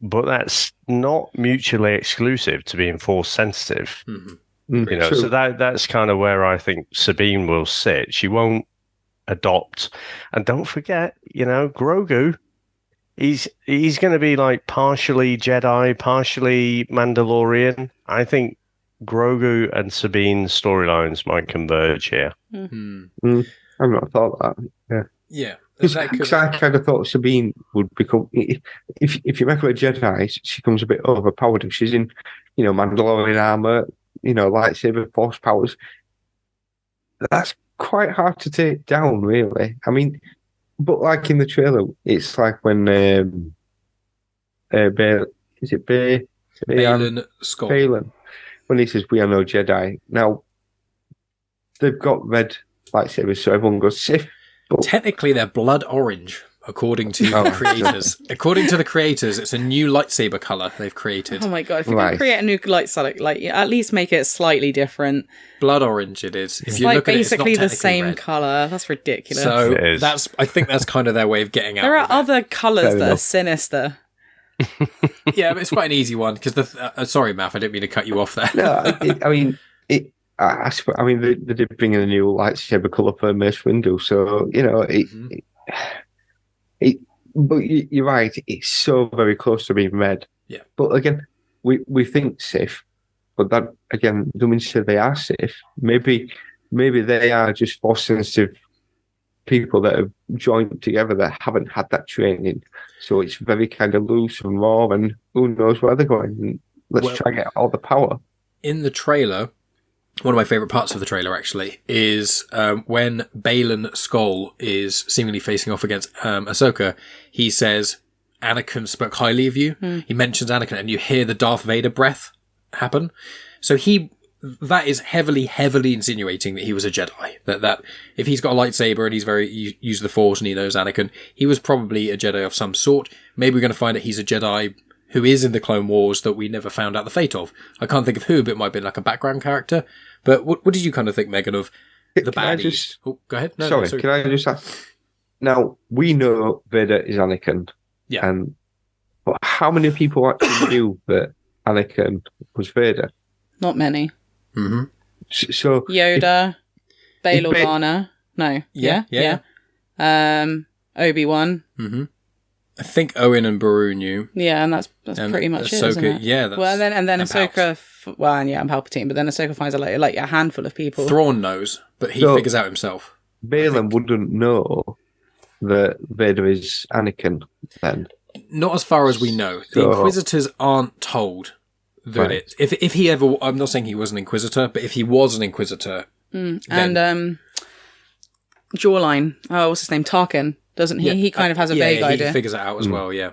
but that's not mutually exclusive to being Force sensitive. So that's kind of where I think Sabine will sit. She won't adopt, and don't forget, Grogu. He's going to be like partially Jedi, partially Mandalorian. I think Grogu and Sabine's storylines might converge here. I've not thought that. Yeah. Because I kind of thought Sabine would become, if you make her a Jedi, she becomes a bit overpowered. If she's in, Mandalorian armor, lightsaber, force powers, that's quite hard to take down, really. I mean, but like in the trailer, it's like when Balin Skull? Balin, when he says, "We are no Jedi." Now, they've got red lightsabers, so everyone goes Sith. But technically, they're blood orange, according to the creators. According to the creators, it's a new lightsaber color they've created. Oh my god! If you're going to create a new lightsaber, at least make it slightly different. Blood orange, it is. It's like basically the same color. That's ridiculous. So I think that's kind of their way of getting out. There are other colors that are sinister. Yeah, but it's quite an easy one because sorry, Maff, I didn't mean to cut you off there. No, I mean, they did bring in a new lightsaber color for Mace Windu, so but you're right, it's so very close to being red. Yeah. But again, we think Sith, but that again doesn't mean to say they are Sith. Maybe they are just Force sensitive people that have joined together that haven't had that training, so it's very kind of loose and raw, and who knows where they're going. Let's try and get all the power. In the trailer, one of my favourite parts of the trailer, actually, is when Balin Skull is seemingly facing off against Ahsoka, he says, Anakin spoke highly of you. He mentions Anakin, and you hear the Darth Vader breath happen. So that is heavily insinuating that he was a Jedi. That if he's got a lightsaber and he's used the Force and he knows Anakin, he was probably a Jedi of some sort. Maybe we're going to find that he's a Jedi who is in the Clone Wars that we never found out the fate of. I can't think of who, but it might have been like a background character. But what did you kind of think, Megan, of the baddies? Just, go ahead. Sorry, can I just ask? Now, we know Vader is Anakin. Yeah. But how many people actually knew that Anakin was Vader? Not many. Mm-hmm. So Yoda, Bail Organa. No. Yeah. Obi-Wan. Mm-hmm. I think Owen and Beru knew. Yeah, and that's pretty much Ahsoka, it, isn't it? Yeah. And then Ahsoka. And Palpatine, but then Ahsoka finds a handful of people. Thrawn knows, but he figures out himself. Balin wouldn't know that Vader is Anakin then. Not as far as we know. The Inquisitors aren't told that it. If he ever, I'm not saying he was an Inquisitor, but if he was an Inquisitor, and Jawline. Oh, what's his name? Tarkin, doesn't he? He kind of has a vague idea. He figures it out as well. Yeah,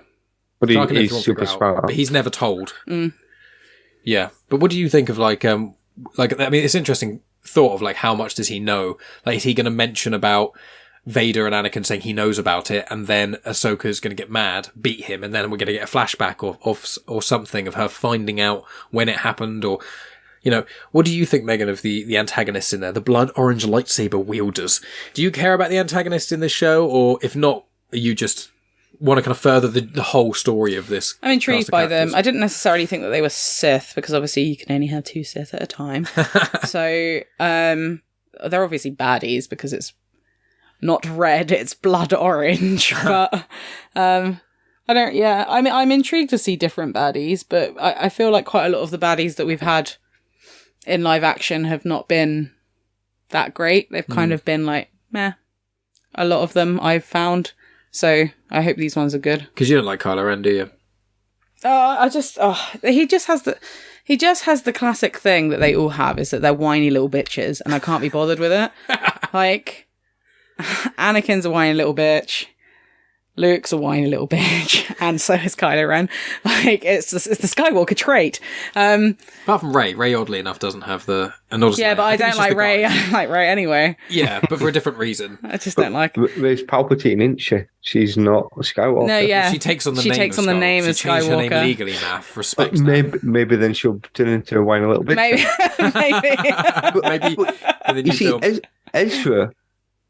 but he's super smart. But he's never told. Yeah, but what do you think of I mean, it's interesting thought of how much does he know? Is he going to mention about Vader and Anakin saying he knows about it, and then Ahsoka's going to get mad, beat him, and then we're going to get a flashback or something of her finding out when it happened, or what do you think, Megan, of the antagonists in there, the blood orange lightsaber wielders? Do you care about the antagonists in this show, or if not, are you just want to kind of further the whole story of this? I'm intrigued by them. I didn't necessarily think that they were Sith, because obviously you can only have 2 Sith at a time. So they're obviously baddies because it's not red, it's blood orange. But I'm intrigued to see different baddies, but I feel like quite a lot of the baddies that we've had in live action have not been that great. They've kind of been meh. A lot of them I've found. So I hope these ones are good. Because you don't like Kylo Ren, do you? He just has the classic thing that they all have, is that they're whiny little bitches, and I can't be bothered with it. Anakin's a whiny little bitch. Luke's a whiny little bitch, and so is Kylo Ren. It's the Skywalker trait. Apart from Rey. Rey, oddly enough, doesn't have the... but I don't like Rey. I like Rey anyway. Yeah, but for a different reason. I just don't like her. There's Palpatine, isn't she? She's not a Skywalker. No, yeah. She takes on the name of Skywalker. She changed her name legally, Maff. Respect that. Maybe then she'll turn into a whiny little bitch. Maybe. Maybe. You see, Ezra...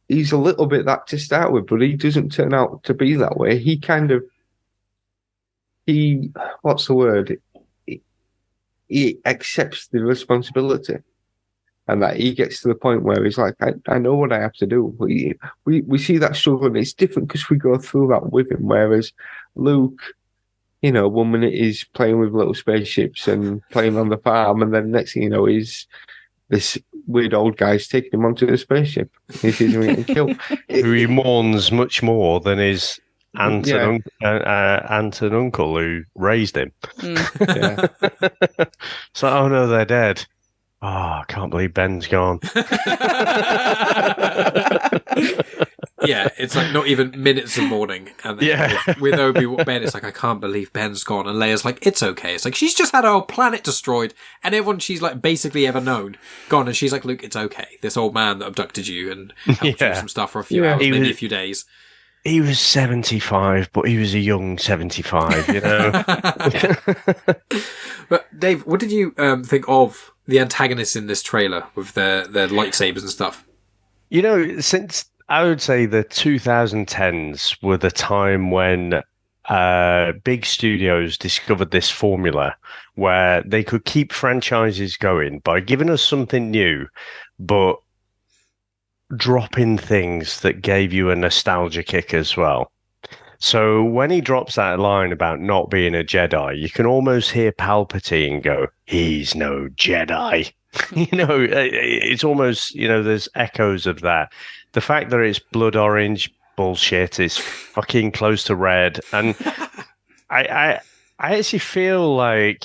He's a little bit that to start with, but he doesn't turn out to be that way. What's the word? He accepts the responsibility, and that he gets to the point where he's like, I know what I have to do. We see that struggle, and it's different because we go through that with him. Whereas Luke, 1 minute he's playing with little spaceships and playing on the farm, and then next thing you know, he's this weird old guy's taking him onto the spaceship. He's getting killed. Who he mourns much more than his aunt and uncle who raised him. Yeah. So, oh no, they're dead. Oh, I can't believe Ben's gone. Yeah, it's not even minutes of mourning. And then with Ben, it's I can't believe Ben's gone. And Leia's it's okay. It's she's just had our planet destroyed, and everyone she's basically ever known gone. And she's Luke, it's okay. This old man that abducted you and helped you some stuff for a few hours, maybe a few days. He was 75, but he was a young 75, But Dave, what did you think of the antagonists in this trailer with their lightsabers and stuff? Since I would say the 2010s were the time when big studios discovered this formula where they could keep franchises going by giving us something new, but drop in things that gave you a nostalgia kick as well. So when he drops that line about not being a Jedi, you can almost hear Palpatine go, "He's no Jedi." It's almost, there's echoes of that. The fact that it's blood orange, bullshit, is fucking close to red. And I actually feel I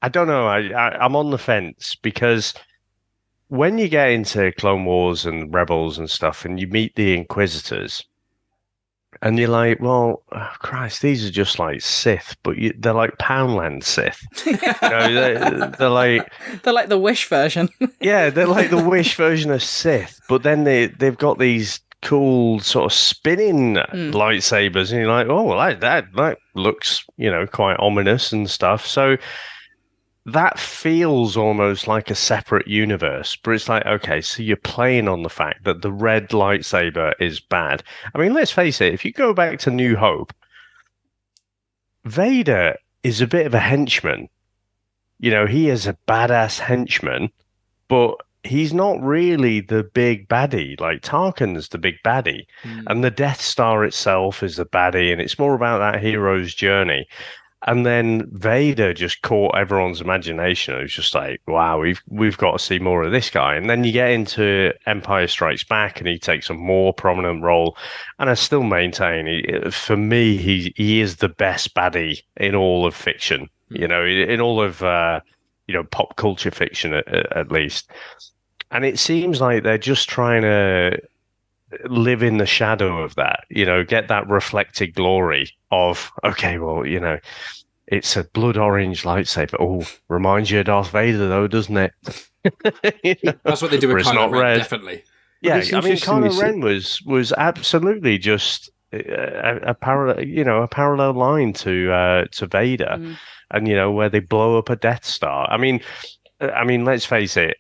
don't know, I'm on the fence, because when you get into Clone Wars and Rebels and stuff, and you meet the Inquisitors, and you're like, well, oh, Christ, these are just Sith, but they're like Poundland Sith. They're like the Wish version. Yeah, they're like the Wish version of Sith, but then they've got these cool sort of spinning lightsabers, and you're like, oh, well, that looks, quite ominous and stuff. So that feels almost like a separate universe, but it's like, okay, so you're playing on the fact that the red lightsaber is bad. I mean, let's face it, if you go back to New Hope, Vader is a bit of a henchman. You know, he is a badass henchman, but he's not really the big baddie. Like, Tarkin's the big baddie, and the Death Star itself is the baddie, and it's more about that hero's journey. And then Vader just caught everyone's imagination. It was just like, wow, we've got to see more of this guy. And then you get into Empire Strikes Back, and he takes a more prominent role. And I still maintain, for me, he is the best baddie in all of fiction. You know, in all of pop culture fiction at least. And it seems like they're just trying to live in the shadow of that, you know, get that reflected glory of, okay, well, you know, it's a blood orange lightsaber. Oh, reminds you of Darth Vader, though, doesn't it? You know? That's what they do with It's Kylo not Ren, red. definitely. Yeah, I mean, Kylo Ren was absolutely just a parallel line to Vader, and you know, where they blow up a Death Star. I mean, let's face it.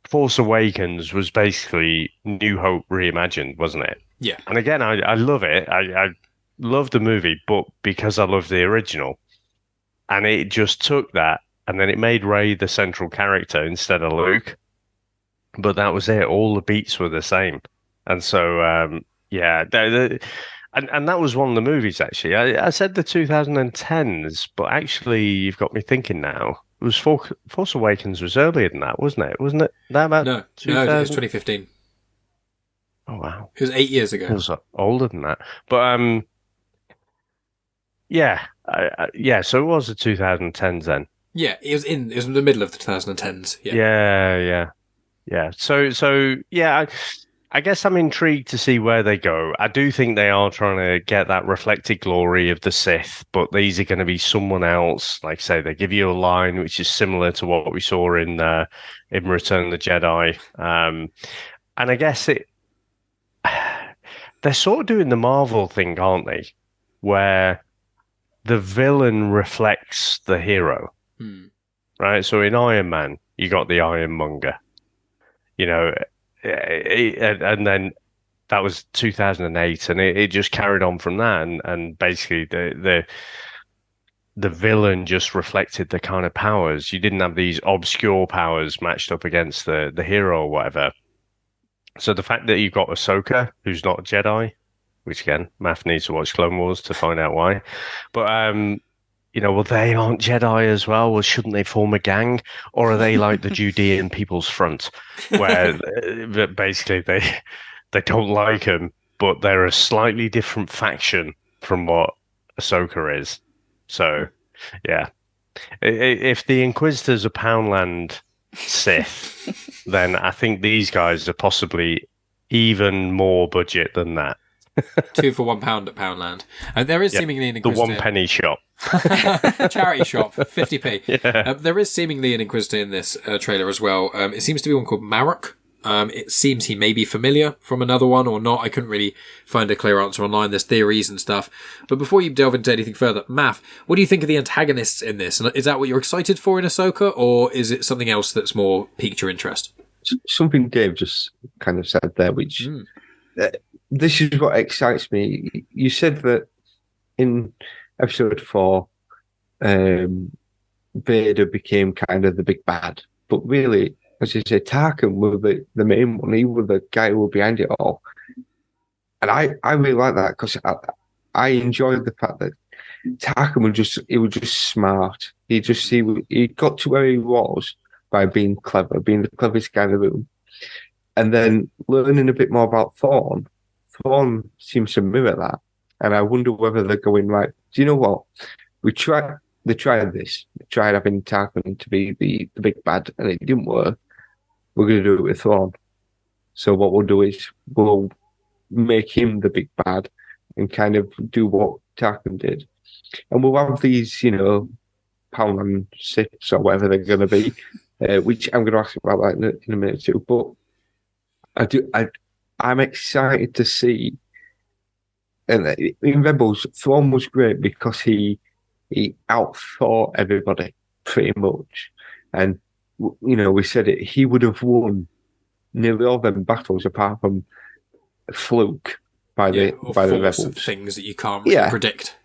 Force Awakens was basically New Hope reimagined, wasn't it? Yeah. And again, I love it. I love the movie, but because I love the original. And it just took that, and then it made Rey the central character instead of Luke. But that was it. All the beats were the same. And so, and that was one of the movies, actually. I said the 2010s, but actually, you've got me thinking now. It was Force Awakens was earlier than that, wasn't it? Wasn't it that about? No, it was 2015. Oh wow, it was 8 years ago. It was older than that, but yeah. So it was the 2010s then. Yeah, it was in the middle of the 2010s. Yeah. So yeah. I guess I'm intrigued to see where they go. I do think they are trying to get that reflected glory of the Sith, but these are going to be someone else. Like I say, they give you a line which is similar to what we saw in Return of the Jedi. And I guess they're sort of doing the Marvel thing, aren't they? Where the villain reflects the hero. Right? So in Iron Man, you got the Ironmonger. You know, and then that was 2008, and it just carried on from that, and basically the villain just reflected the kind of powers. You didn't have these obscure powers matched up against the hero or whatever. So the fact that you've got Ahsoka, who's not a Jedi, which again, Maff needs to watch Clone Wars to find out why, but you know, well, they aren't Jedi as well. Well, shouldn't they form a gang? Or are they like the Judean People's Front, where basically they don't like him, but they're a slightly different faction from what Ahsoka is. So, yeah. If the Inquisitors are Poundland Sith, then I think these guys are possibly even more budget than that. 2 for £1 at Poundland. There is seemingly an Inquisitor. The 1 penny shop. Charity shop, 50p. Yeah. There is seemingly an Inquisitor in this trailer as well. It seems to be one called Marok. It seems he may be familiar from another one or not. I couldn't really find a clear answer online. There's theories and stuff. But before you delve into anything further, Maff, what do you think of the antagonists in this? And is that what you're excited for in Ahsoka, or is it something else that's more piqued your interest? Something Dave just kind of said there, which this is what excites me. You said that in episode 4, Vader became kind of the big bad, but really, as you say, Tarkin was the main one. He was the guy who was behind it all, and I really like that because I enjoyed the fact that Tarkin was just smart. He got to where he was by being clever, being the cleverest guy in the room, and then learning a bit more about Thrawn. Thrawn seems to mirror that, and I wonder whether they're going right. Do you know what? They tried this. They tried having Tarkin to be the big bad, and it didn't work. We're going to do it with Thrawn. So what we'll do is we'll make him the big bad and kind of do what Tarkin did, and we'll have these, you know, Poundland Siths or whatever they're going to be, which I'm going to ask about that in a minute too. But I'm excited to see. And in Rebels, Thrawn was great because he outthought everybody pretty much. And, we said it, he would have won nearly all them battles apart from a fluke by the force rebels. Things that you can't really predict.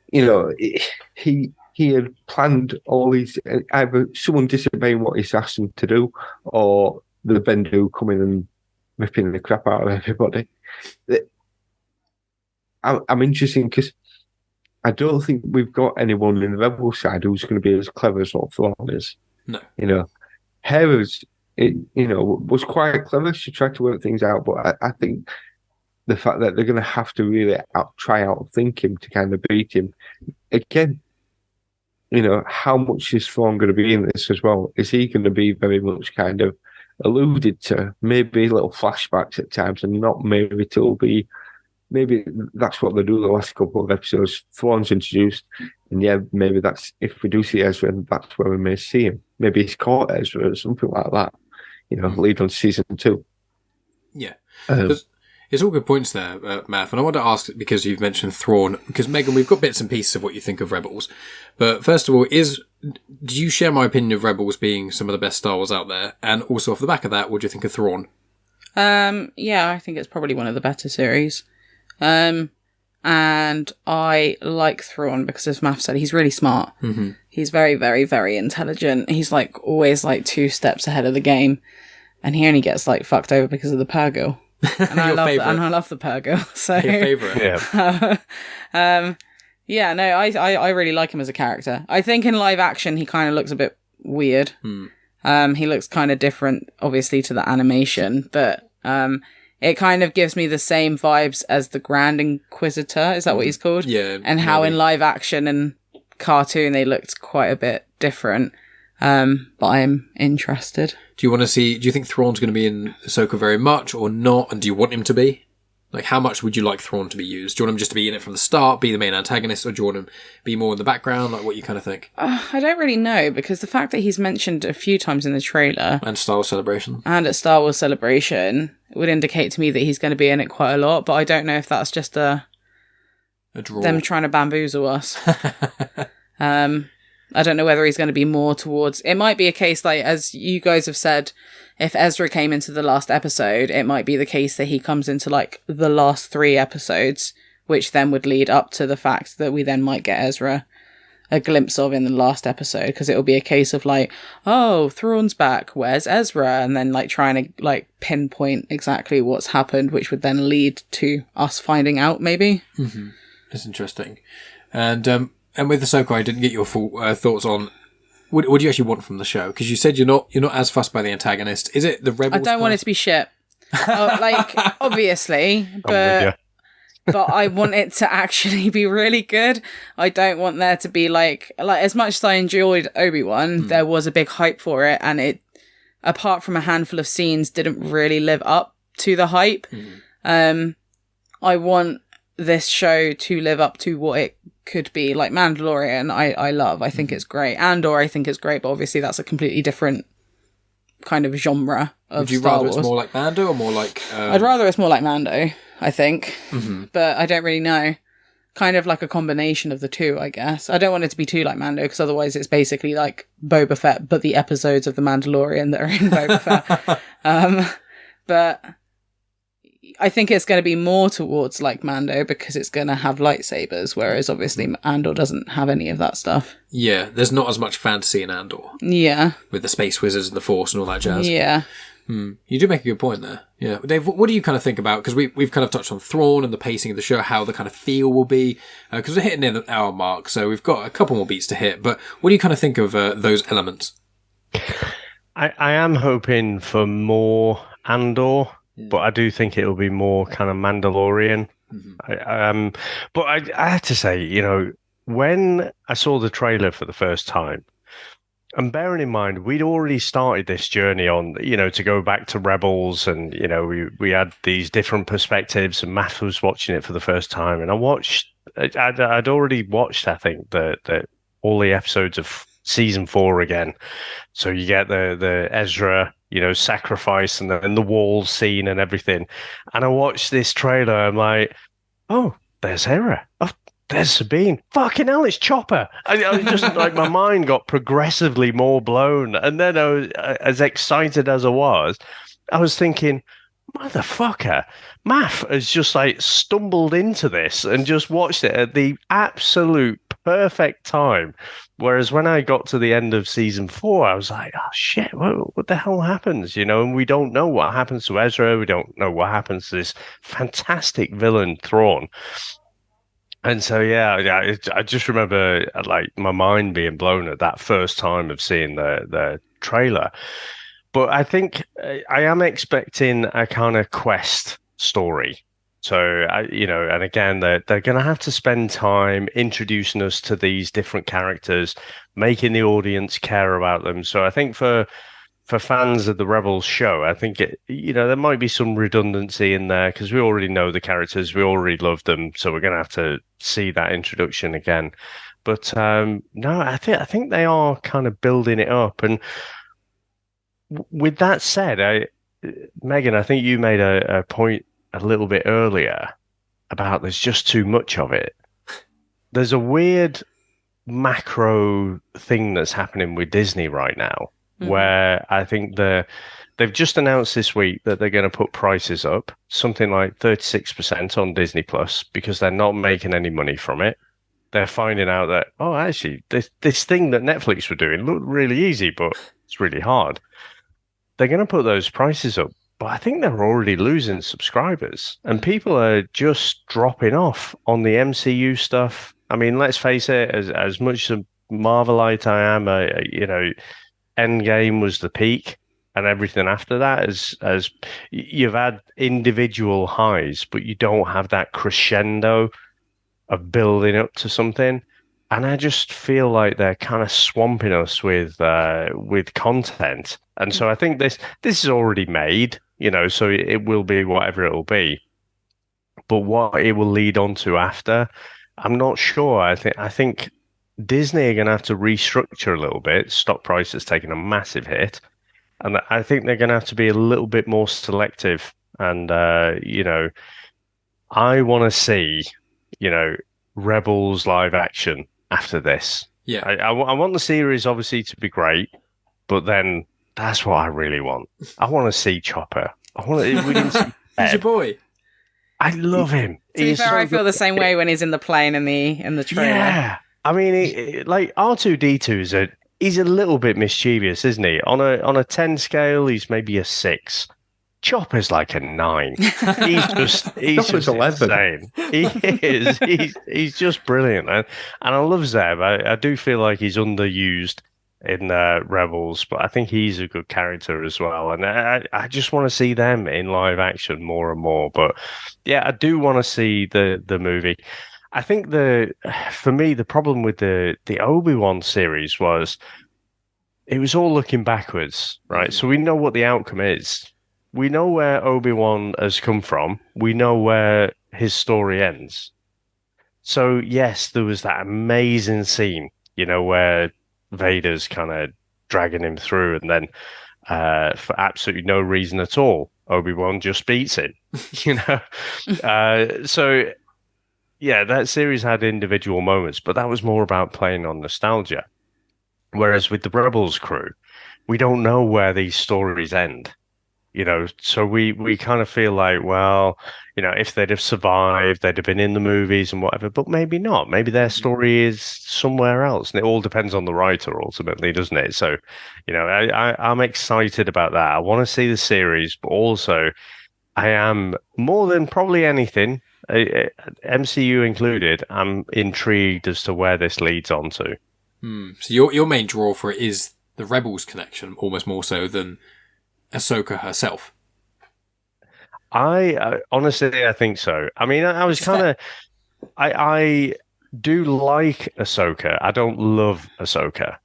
He had planned all these, either someone disobeying what he's asked them to do, or the Bendu coming and ripping the crap out of everybody. I'm interested because I don't think we've got anyone in the rebel side who's going to be as clever as what Thrawn is. No. Hera's, was quite clever. She tried to work things out, but I think the fact that they're going to have to really try outthink him to kind of beat him. Again, how much is Thrawn going to be in this as well? Is he going to be very much kind of alluded to, maybe little flashbacks at times, and not maybe maybe that's what they do the last couple of episodes. Thrawn's introduced, and maybe that's, if we do see Ezra, that's where we may see him. Maybe he's caught Ezra or something like that, lead on season 2. Yeah. It's all good points there, Maff, and I want to ask, because you've mentioned Thrawn, because Megan, we've got bits and pieces of what you think of Rebels, but first of all, do you share my opinion of Rebels being some of the best Star Wars out there? And also off the back of that, what do you think of Thrawn? Yeah, I think it's probably one of the better series. And I like Thrawn because, as Maff said, he's really smart. Mm-hmm. He's very, very, very intelligent. He's always 2 steps ahead of the game, and he only gets fucked over because of the Purgle. And I love the Purgle. So your favorite. Yeah. No, I really like him as a character. I think in live action he kind of looks a bit weird. He looks kind of different, obviously, to the animation, but it kind of gives me the same vibes as the Grand Inquisitor. Is that what he's called? Yeah. And how in live action and cartoon they looked quite a bit different. But I'm interested. Do you think Thrawn's going to be in Ahsoka very much or not? And do you want him to be? How much would you like Thrawn to be used? Do you want him just to be in it from the start, be the main antagonist, or do you want him to be more in the background? What you kind of think? I don't really know, because the fact that he's mentioned a few times in the trailer and Star Wars Celebration would indicate to me that he's going to be in it quite a lot, but I don't know if that's just a draw. Them trying to bamboozle us. I don't know whether he's going to be more towards... It might be a case, as you guys have said, if Ezra came into the last episode, it might be the case that he comes into, the last 3 episodes, which then would lead up to the fact that we then might get Ezra a glimpse of in the last episode, because it'll be a case of, oh, Thrawn's back, where's Ezra? And then, trying to, pinpoint exactly what's happened, which would then lead to us finding out, maybe. Mm-hmm. That's interesting. And with Ahsoka, I didn't get your full thoughts on what do you actually want from the show? Because you said you're not as fussed by the antagonist. Is it the Rebels? I don't want it to be shit. Obviously, but I want it to actually be really good. I don't want there to be as much as I enjoyed Obi-Wan, there was a big hype for it, and it, apart from a handful of scenes, didn't really live up to the hype. I want this show to live up to what it could be. Mandalorian, I love. I think it's great. Andor, I think it's great, but obviously that's a completely different kind of genre of Would you Star rather Wars. It's more like Mando or more like... I'd rather it's more like Mando, I think. But I don't really know. Kind of like a combination of the two, I guess. I don't want it to be too like Mando, because otherwise it's basically like Boba Fett, but the episodes of The Mandalorian that are in Boba Fett. But I think it's going to be more towards like Mando, because it's going to have lightsabers, whereas obviously Andor doesn't have any of that stuff. Yeah, there's not as much fantasy in Andor. Yeah. With the space wizards and the Force and all that jazz. Yeah. You do make a good point there. Yeah, Dave, what do you kind of think about, because we've kind of touched on Thrawn and the pacing of the show, how the kind of feel will be, because we're hitting in the hour mark, so we've got a couple more beats to hit, but what do you kind of think of those elements? I am hoping for more Andor, but I do think it will be more kind of Mandalorian. But I have to say, when I saw the trailer for the first time, and bearing in mind, we'd already started this journey on, to go back to Rebels, and, we had these different perspectives, and Matt was watching it for the first time, and I'd already watched, I think, all the episodes of season 4 again. So you get the Ezra, sacrifice, and the wall scene and everything. And I watched this trailer, I'm like, oh, there's Hera. Oh, there's Sabine. Fucking hell, it's Chopper. I was just like, my mind got progressively more blown. And then I was, as excited as I was thinking, motherfucker, Maff has just like stumbled into this and just watched it at the absolute perfect time. Whereas when I got to the end of season 4, I was like, oh shit, what the hell happens? And we don't know what happens to Ezra. We don't know what happens to this fantastic villain, Thrawn. And so, I just remember like my mind being blown at that first time of seeing the trailer. But I think I am expecting a kind of quest story. So, and again, they're going to have to spend time introducing us to these different characters, making the audience care about them. So I think for fans of the Rebels show, I think there might be some redundancy in there because we already know the characters, we already love them, so we're going to have to see that introduction again. But no, I think they are kind of building it up. And with that said, Megan, I think you made a point a little bit earlier about there's just too much of it. There's a weird macro thing that's happening with Disney right now. Where I think they've just announced this week that they're going to put prices up, something like 36% on Disney Plus, because they're not making any money from it. They're finding out that, actually, this thing that Netflix were doing looked really easy, but it's really hard. They're going to put those prices up, but I think they're already losing subscribers, and people are just dropping off on the MCU stuff. I mean, let's face it, as much as a Marvelite I am, Endgame was the peak, and everything after that as you've had individual highs, but you don't have that crescendo of building up to something. And I just feel like they're kind of swamping us with content. And so I think this is already made, so it will be whatever it will be. But what it will lead on to after, I'm not sure. I think Disney are going to have to restructure a little bit. Stock price has taken a massive hit. And I think they're going to have to be a little bit more selective. And, I want to see, Rebels live action after this. Yeah. I want the series, obviously, to be great. But then that's what I really want. I want to see Chopper. We didn't see He's your boy. I love him. To be fair, I feel the same way when he's in the plane in the trailer. Yeah. I mean, like R2-D2 he's a little bit mischievous, isn't he? On a 10 scale, he's maybe a 6. Chopper's like a 9. He's just 11. Insane. He is. He's just brilliant, and I love Zeb. I do feel like he's underused in Rebels, but I think he's a good character as well. And I just want to see them in live action more and more. But yeah, I do want to see the movie. I think for me, the problem with the Obi-Wan series was it was all looking backwards, right? So we know what the outcome is. We know where Obi-Wan has come from. We know where his story ends. So yes, there was that amazing scene, where Vader's kind of dragging him through, and then for absolutely no reason at all, Obi-Wan just beats it, So yeah, that series had individual moments, but that was more about playing on nostalgia. Whereas with the Rebels crew, we don't know where these stories end. So we kind of feel like, well, if they'd have survived, they'd have been in the movies and whatever, but maybe not. Maybe their story is somewhere else. And it all depends on the writer ultimately, doesn't it? So, I'm excited about that. I want to see the series, but also I am more than probably anything, MCU included, I'm intrigued as to where this leads on to. So your main draw for it is the Rebels connection, almost more so than Ahsoka herself. Honestly, I think so. I mean, I was kind of, I do like Ahsoka. I don't love Ahsoka,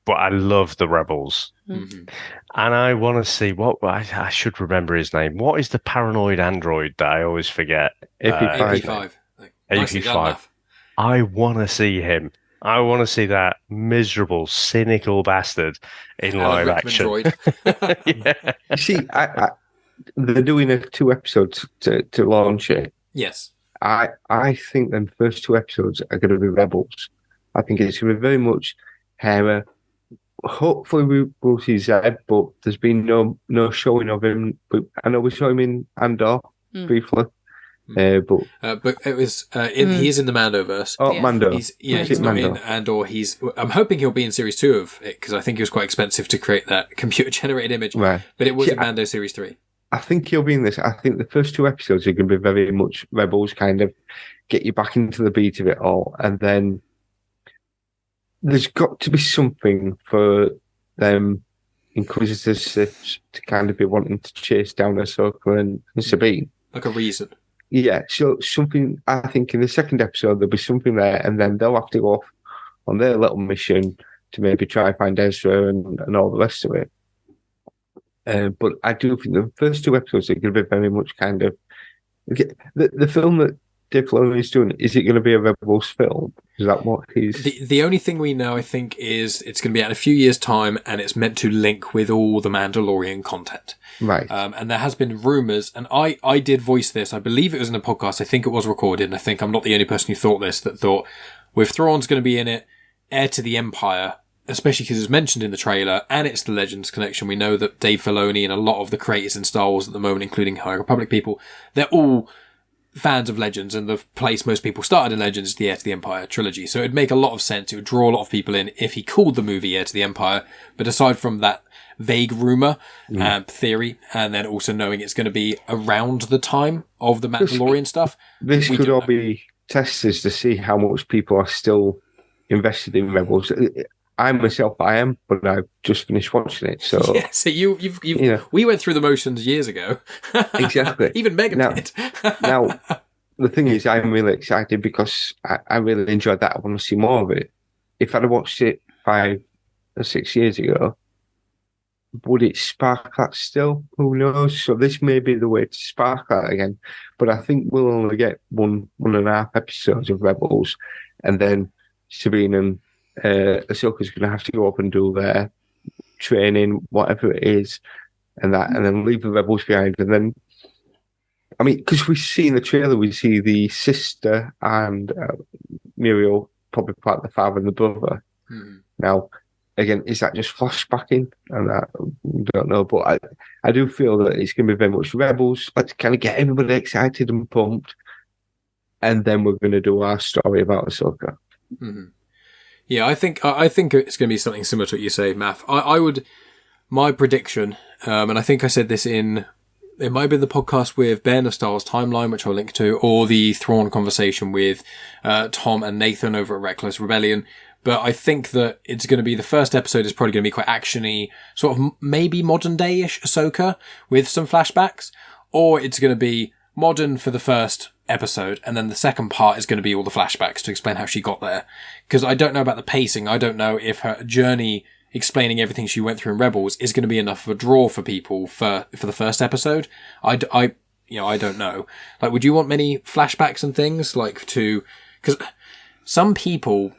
but I love the Rebels. And I want to see I should remember his name. What is the paranoid android that I always forget? AP5. AP5. I want to see him. I want to see that miserable, cynical bastard in live action. Yeah. You see, they're doing 2 episodes to launch it. Yes. I think them first 2 episodes are going to be Rebels. I think it's going to be very much Hera. Hopefully we will see Zed, but there's been no showing of him. But I know we saw him in Andor briefly. But it was he is in the Mandoverse. Oh, yeah. Mando. He's not Mando. in Andor. I'm hoping he'll be in series 2 of it because I think it was quite expensive to create that computer generated image. Right. But it was in Mando series 3. I think he'll be in this. I think the first 2 episodes are going to be very much Rebels, kind of get you back into the beat of it all, and then there's got to be something for them Inquisitors to kind of be wanting to chase down Ahsoka and Sabine. Like a reason. Yeah, so something, I think in the second episode, there'll be something there, and then they'll have to go off on their little mission to maybe try and find Ezra and all the rest of it. But I do think the first 2 episodes are going to be very much kind of... The film that Dave Filoni is doing, is it going to be a Rebels film? Is that what he's... The only thing we know, I think, is it's going to be out in a few years' time, and it's meant to link with all the Mandalorian content. Right. And there has been rumours, and I did voice this. I believe it was in a podcast. I think it was recorded, and I think I'm not the only person who thought this, that thought, with Thrawn's going to be in it, heir to the Empire, especially because it's mentioned in the trailer, and it's the Legends connection. We know that Dave Filoni and a lot of the creators in Star Wars at the moment, including High Republic people, they're all fans of Legends, and the place most people started in Legends is the Heir to the Empire trilogy. So it'd make a lot of sense. It would draw a lot of people in if he called the movie Heir to the Empire. But aside from that vague rumor and theory, and then also knowing it's going to be around the time of the Mandalorian stuff, this could all be testers to see how much people are still invested in Rebels. I myself, I am, but I've just finished watching it. So yeah, so you've we went through the motions years ago. Exactly. Even Megan did. Now, the thing is, I'm really excited because I really enjoyed that. I want to see more of it. If I'd have watched it 5 or 6 years ago, would it spark that still? Who knows? So this may be the way to spark that again. But I think we'll only get one and a half episodes of Rebels, and then Sabine and Ahsoka's going to have to go up and do their training, whatever it is, and then leave the Rebels behind. And then, I mean, because we see in the trailer, we see the sister and Muriel probably part of the father and the brother. Now, again, is that just flashbacking? And I don't know, but I do feel that it's going to be very much Rebels. Let's kind of get everybody excited and pumped, and then we're going to do our story about Ahsoka. Yeah, I think it's going to be something similar to what you say, Maff. I would, my prediction, and I think I said this it might have been the podcast with Ben of Star Wars Timeline, which I'll link to, or the Thrawn conversation with Tom and Nathan over at Reckless Rebellion. But I think that it's going to be, the first episode is probably going to be quite actiony, sort of maybe modern day-ish Ahsoka with some flashbacks, or it's going to be modern for the first episode, and then the second part is going to be all the flashbacks to explain how she got there. Because I don't know about the pacing. I don't know if her journey explaining everything she went through in Rebels is going to be enough of a draw for people for the first episode. I don't know. Like, would you want many flashbacks and things because some people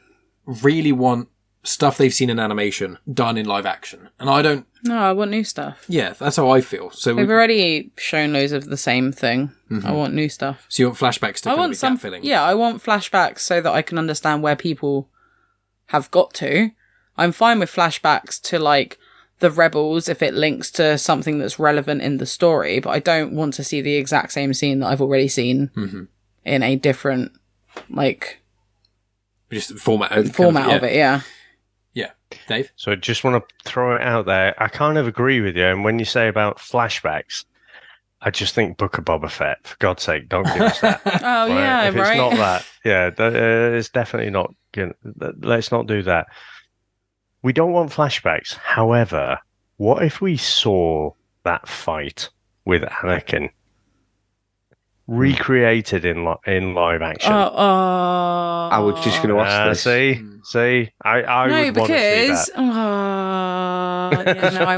really want stuff they've seen in animation done in live action, and I don't. No, I want new stuff. Yeah, that's how I feel. So they've already shown loads of the same thing. I want new stuff. So you want flashbacks to kind of be gap filling? Yeah, I want flashbacks so that I can understand where people have got to. I'm fine with flashbacks to like the Rebels if it links to something that's relevant in the story, but I don't want to see the exact same scene that I've already seen in a different just format of it. Yeah. Yeah, Dave? So I just want to throw it out there. I kind of agree with you. And when you say about flashbacks, I just think Book of Boba Fett. For God's sake, don't give us that. Oh, right? Yeah, if it's not that, it's definitely not. Let's not do that. We don't want flashbacks. However, what if we saw that fight with Anakin recreated in live action? I was just going to ask this. See, I no, would want to see that. I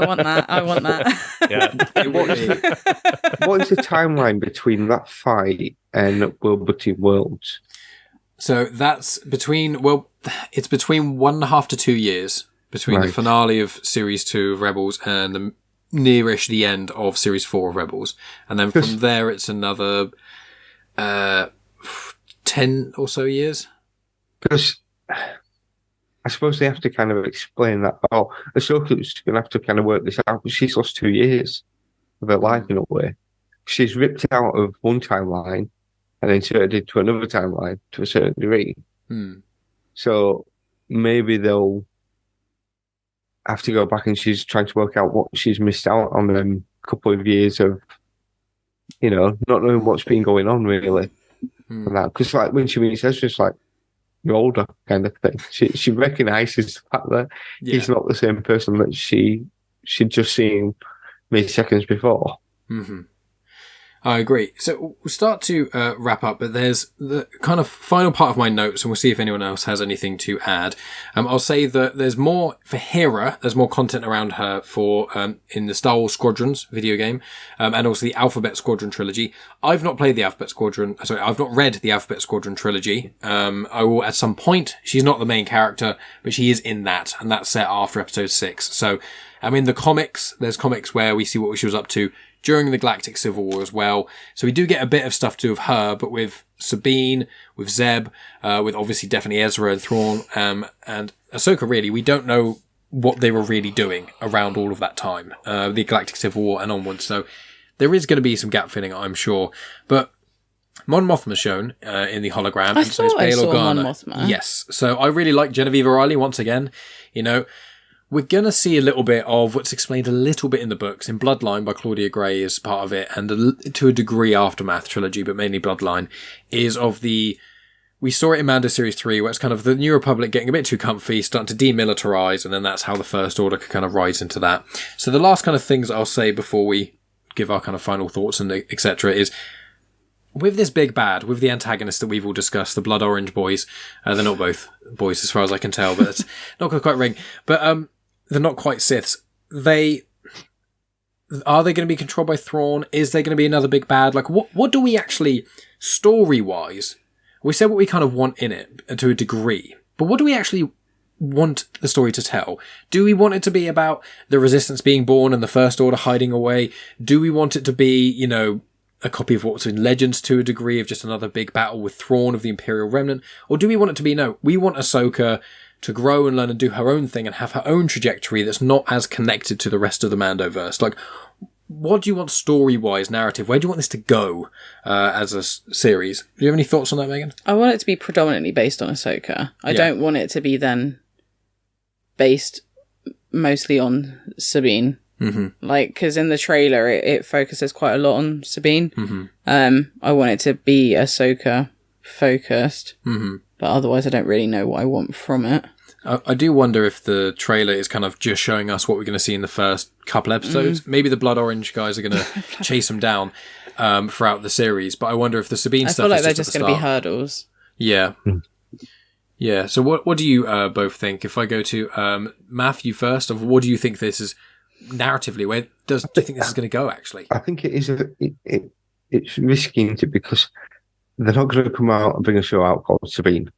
want that. I want that. Yeah. What is the timeline between that fight and World Between Worlds? So that's it's between 1.5 to 2 years between the finale of Series 2 of Rebels and the nearish the end of Series 4 of Rebels. And then from there, it's another 10 or so years. Because I suppose they have to kind of explain that. Oh, Ahsoka's going to have to kind of work this out. But she's lost 2 years of her life in a way. She's ripped out of one timeline and inserted into another timeline to a certain degree. So maybe they'll have to go back and she's trying to work out what she's missed out on them couple of years of, not knowing what's been going on really. Because like when she meets Ezra, it's like, you're older kind of thing. She recognises the fact that he's not the same person that she'd just seen maybe seconds before. I agree. So we'll start to wrap up, but there's the kind of final part of my notes, and we'll see if anyone else has anything to add. I'll say that there's more for Hera. There's more content around her for in the Star Wars Squadrons video game, and also the Alphabet Squadron trilogy. I've not played the Alphabet Squadron. Sorry, I've not read the Alphabet Squadron trilogy. I will at some point. She's not the main character, but she is in that, and that's set after Episode 6. So, in the comics, there's comics where we see what she was up to during the Galactic Civil War as well. So we do get a bit of stuff to do with her, but with Sabine, with Zeb, with obviously definitely Ezra and Thrawn, and Ahsoka really, we don't know what they were really doing around all of that time, the Galactic Civil War and onwards. So there is going to be some gap filling, I'm sure. But Mon Mothma's shown in the hologram. I thought I saw Mon Mothma. Yes. So I really like Genevieve O'Reilly once again. We're going to see a little bit of what's explained a little bit in the books. In Bloodline by Claudia Gray is part of it, and to a degree Aftermath trilogy, but mainly Bloodline, is of the... We saw it in Mando Series 3, where it's kind of the New Republic getting a bit too comfy, starting to demilitarize, and then that's how the First Order could kind of rise into that. So the last kind of things I'll say before we give our kind of final thoughts and etc. is... With this big bad, with the antagonists that we've all discussed, the Blood Orange boys, they're not both boys as far as I can tell, but it's not going to quite ring. But they're not quite Siths. Are they going to be controlled by Thrawn? Is there going to be another big bad? Like, what do we actually, story-wise, we said what we kind of want in it to a degree, but what do we actually want the story to tell? Do we want it to be about the Resistance being born and the First Order hiding away? Do we want it to be, a copy of what's in Legends to a degree of just another big battle with Thrawn of the Imperial Remnant? Or do we want it to be, no, we want Ahsoka to grow and learn and do her own thing and have her own trajectory that's not as connected to the rest of the Mandoverse? Like, what do you want story-wise, narrative? Where do you want this to go as a series? Do you have any thoughts on that, Megan? I want it to be predominantly based on Ahsoka. I don't want it to be then based mostly on Sabine. Because in the trailer it focuses quite a lot on Sabine. I want it to be Ahsoka focused, but otherwise I don't really know what I want from it. I do wonder if the trailer is kind of just showing us what we're going to see in the first couple episodes. Maybe the Blood Orange guys are going to chase them down throughout the series, but I wonder if the Sabine stuff I feel like is they're just going to be hurdles. Yeah. So what do you both think? If I go to Maff, you first, of what do you think this is narratively? Where do you think this is going to go? Actually, I think it is. It's risky into because they're not going to come out and bring a show out called Sabine.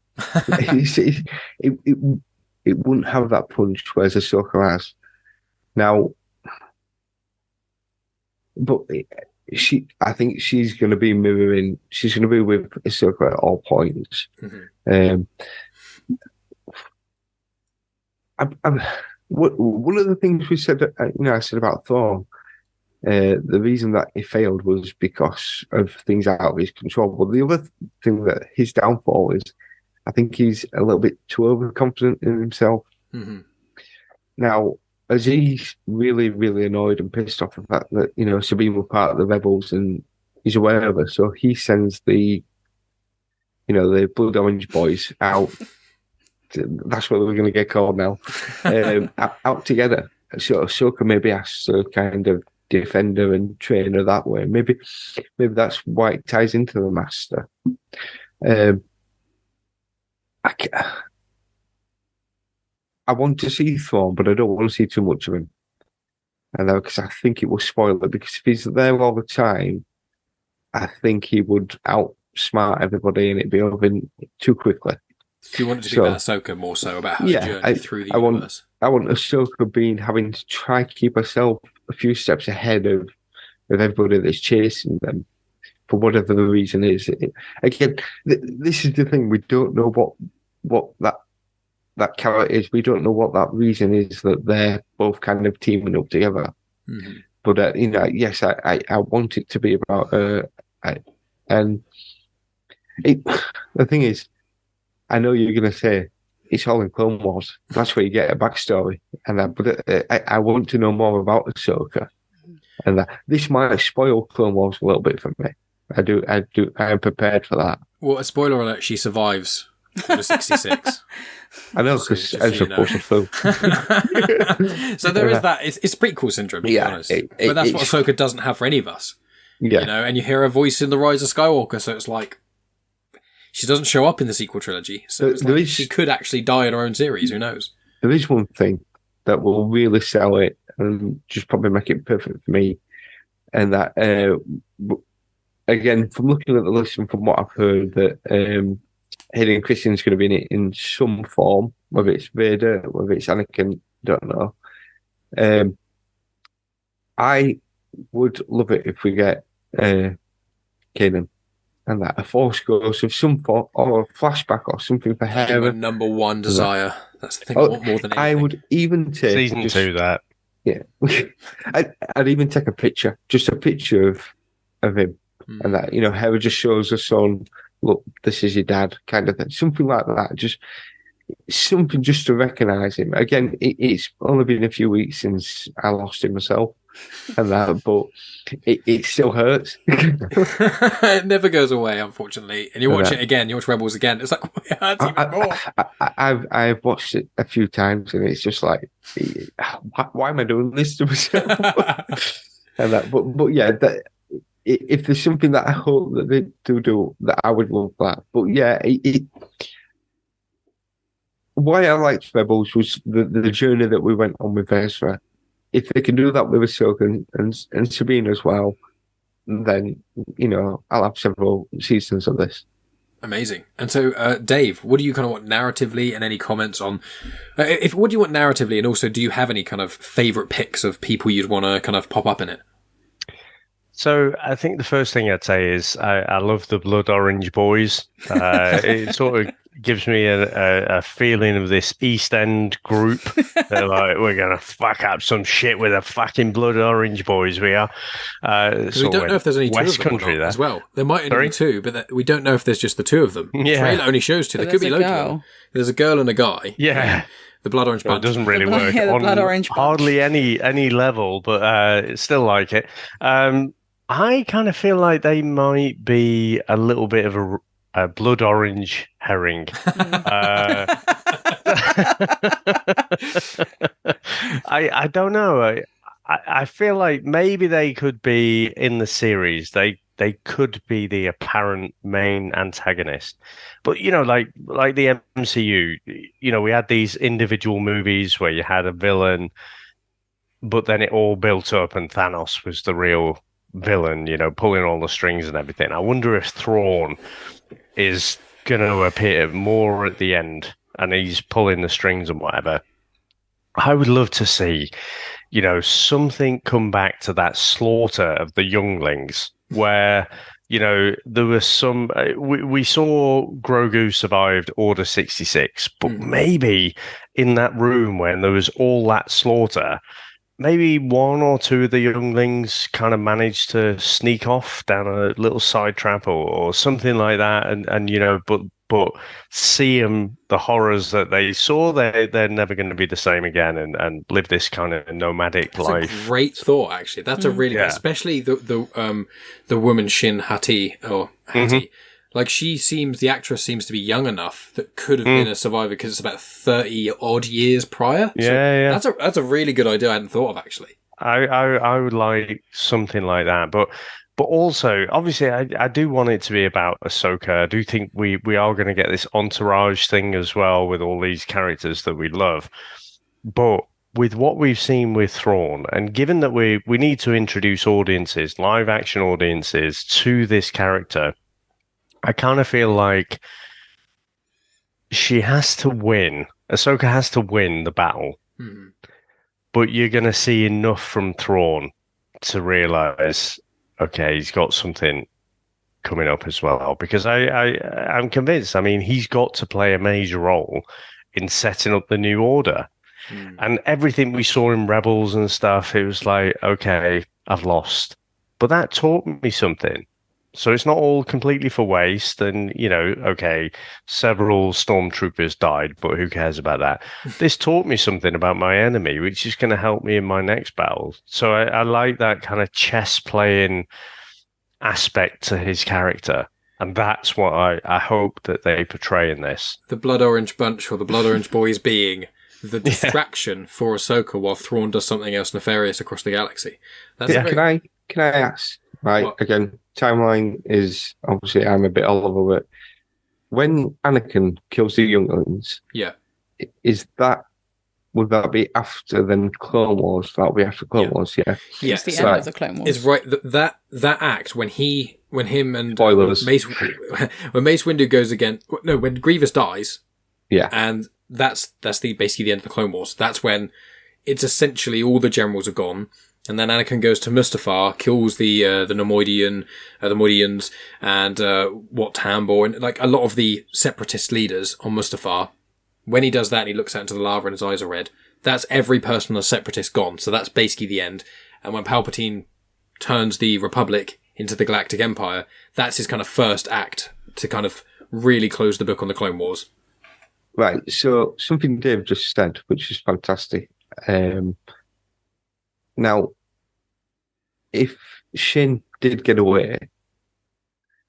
It wouldn't have that punch, whereas Ahsoka has now. But I think she's going to be mirroring. She's going to be with Ahsoka at all points. One of the things we said, I said about Thor, the reason that he failed was because of things out of his control. But the other thing that his downfall is, I think he's a little bit too overconfident in himself. Now, as he's really, really annoyed and pissed off the fact that, Sabine was part of the rebels and he's aware of her, so he sends the Blood Orange boys out. That's what we're going to get called now. Out together. So Ahsoka maybe has to kind of defend her and train her that way. Maybe that's why it ties into the Master. I want to see Thrawn, but I don't want to see too much of him. And because I think it will spoil it. Because if he's there all the time, I think he would outsmart everybody, and it'd be over too quickly. Do you want it to be about Ahsoka more so, about her journey through the universe? I want Ahsoka having to try to keep herself a few steps ahead of everybody that's chasing them. for whatever the reason is. Again, this is the thing: we don't know what that character is. We don't know what that reason is that they're both kind of teaming up together. Mhm. But yes, I want it to be about and the thing is, I know you're going to say it's all in Clone Wars. That's where you get a backstory, but I want to know more about Ahsoka, and this might spoil Clone Wars a little bit for me. I am prepared for that. Well, a spoiler alert: she survives to the 66. I know, because as opposed to Phil. So there is that. It's prequel syndrome, to be honest. But that's what Ahsoka doesn't have for any of us. Yeah. You know, and you hear her voice in The Rise of Skywalker, so it's like she doesn't show up in the sequel trilogy. So it's like she could actually die in her own series. Who knows? There is one thing that will really sell it and just probably make it perfect for me, and that again, from looking at the list and from what I've heard, that Hayden Christensen's going to be in it in some form, whether it's Vader, whether it's Anakin, don't know. I would love it if we get Kanan and that a Force Ghost of some form, or a flashback or something for That's my Hera. number one desire. That's the thing I want more than anything. I would even take Season 2 that. Yeah, I'd even take a picture, just a picture of him, and that Hera just shows her son, look, this is your dad, kind of thing, something like that. Just something just to recognise him. Again, it's only been a few weeks since I lost him myself, and that, but it still hurts. It never goes away, unfortunately. And you watch it again, you watch Rebels again. It's like, it hurts even more. I've watched it a few times, and it's just like, why am I doing this to myself? And that, but yeah, if there's something that I hope that they do, that I would love that. But yeah, why I liked Rebels was the journey that we went on with Ezra. If they can do that with Ahsoka and Sabine as well, then I'll have several seasons of this. Amazing. And so, Dave, what do you kind of want narratively, and any comments on what do you want narratively, and also do you have any kind of favourite picks of people you'd want to kind of pop up in it? So I think the first thing I'd say is I love the Blood Orange Boys. It sort of gives me a feeling of this East End group. They're like, we're going to fuck up some shit with the fucking Blood Orange Boys, we are. Because we don't know if there's any West two of them Country or not, there. As well. There might only be two, but we don't know if there's just the two of them. Yeah. The trailer only shows two. There could be loads of them. There's a girl and a guy. Yeah. The Blood Orange Bunch. It doesn't really work on Blood Orange Bunch. hardly any level, but it's still like it. I kind of feel like they might be a little bit of a blood orange herring. I don't know. I feel like maybe they could be in the series. They could be the apparent main antagonist. But like the MCU, we had these individual movies where you had a villain, but then it all built up and Thanos was the real villain, pulling all the strings and everything. I wonder if Thrawn is going to appear more at the end and he's pulling the strings and whatever. I would love to see, something come back to that slaughter of the younglings where, there was some, we saw Grogu survived Order 66, but maybe in that room when there was all that slaughter, maybe one or two of the younglings kind of managed to sneak off down a little side trap or something like that, and but see them, the horrors that they saw, they're never going to be the same again, and live this kind of nomadic life. That's a great thought, actually. That's a really good, especially the woman Shin Hati or Hattie. Like the actress seems to be young enough that could have been a survivor because it's about 30 odd years prior. Yeah. That's a really good idea I hadn't thought of, actually. I would like something like that, but also obviously I do want it to be about Ahsoka. I do think we are going to get this entourage thing as well with all these characters that we love. But with what we've seen with Thrawn, and given that we need to introduce audiences, live action audiences to this character, I kind of feel like she has to win. Ahsoka has to win the battle. But you're going to see enough from Thrawn to realize, okay, he's got something coming up as well, because I'm convinced. I mean, he's got to play a major role in setting up the new order. And everything we saw in Rebels and stuff, it was like, okay, I've lost. But that taught me something. So it's not all completely for waste. And, okay, several stormtroopers died, but who cares about that? This taught me something about my enemy, which is going to help me in my next battle. So I like that kind of chess playing aspect to his character. And that's what I hope that they portray in this. The Blood Orange Bunch, or the Blood Orange Boys, being the distraction for Ahsoka while Thrawn does something else nefarious across the galaxy. That's Can I ask? Right, what? Again, timeline is obviously I'm a bit all over it. When Anakin kills the younglings, would that be after then Clone Wars? That'll be after Clone Wars, yeah. It's the end of the Clone Wars. It's right that act when him and spoilers. Mace Windu goes again. No, when Grievous dies. Yeah, and that's basically the end of the Clone Wars. That's when it's essentially all the generals are gone, and then Anakin goes to Mustafar, kills the Moidians, and Wat Tambor, and like a lot of the separatist leaders on Mustafar. When he does that, and he looks out into the lava and his eyes are red. That's every person on the separatist gone. So that's basically the end. And when Palpatine turns the Republic into the Galactic Empire, that's his kind of first act to kind of really close the book on the Clone Wars. Right, so something Dave just said, which is fantastic. Now, if Shin did get away,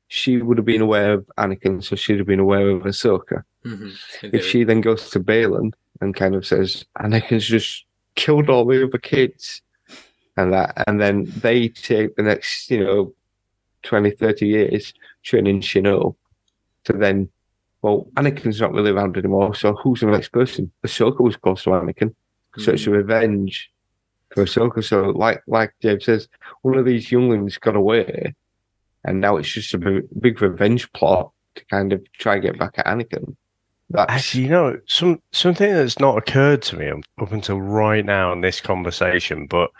she would have been aware of Anakin, so she'd have been aware of Ahsoka. If she then goes to Baylan and kind of says, Anakin's just killed all the other kids, and then they take the next, 20, 30 years training Shin-O to then, well, Anakin's not really around anymore, so who's the next person? Ahsoka was close to Anakin, so it's a revenge for Ahsoka. So like Dave says, one of these younglings got away, and now it's just a big revenge plot to kind of try and get back at Anakin. Actually, something that's not occurred to me up until right now in this conversation, but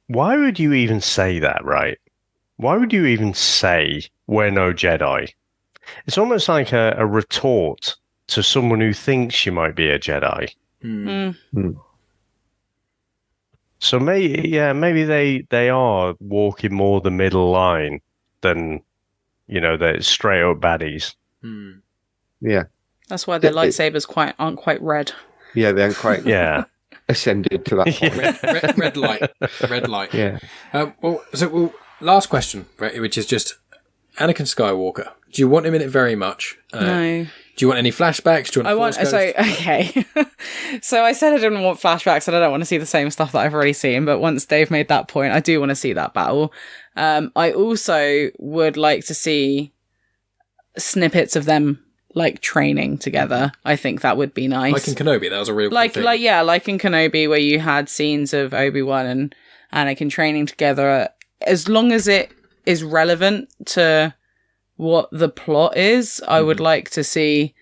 why would you even say that, right? Why would you even say we're no Jedi? It's almost like a retort to someone who thinks she might be a Jedi. So maybe they are walking more the middle line than, they're straight up baddies. Yeah. That's why their lightsabers aren't quite red. Yeah, they aren't quite ascended to that point. Red light. Yeah. Last question, which is just Anakin Skywalker. Do you want him in it very much? No. Do you want any flashbacks? Do you want okay. So I said I didn't want flashbacks and I don't want to see the same stuff that I've already seen, but once Dave made that point, I do want to see that battle. I also would like to see snippets of them like training together. I think that would be nice. Like in Kenobi, that was a real like thing. like in Kenobi where you had scenes of Obi-Wan and Anakin training together, as long as it is relevant to what the plot is. I would like to see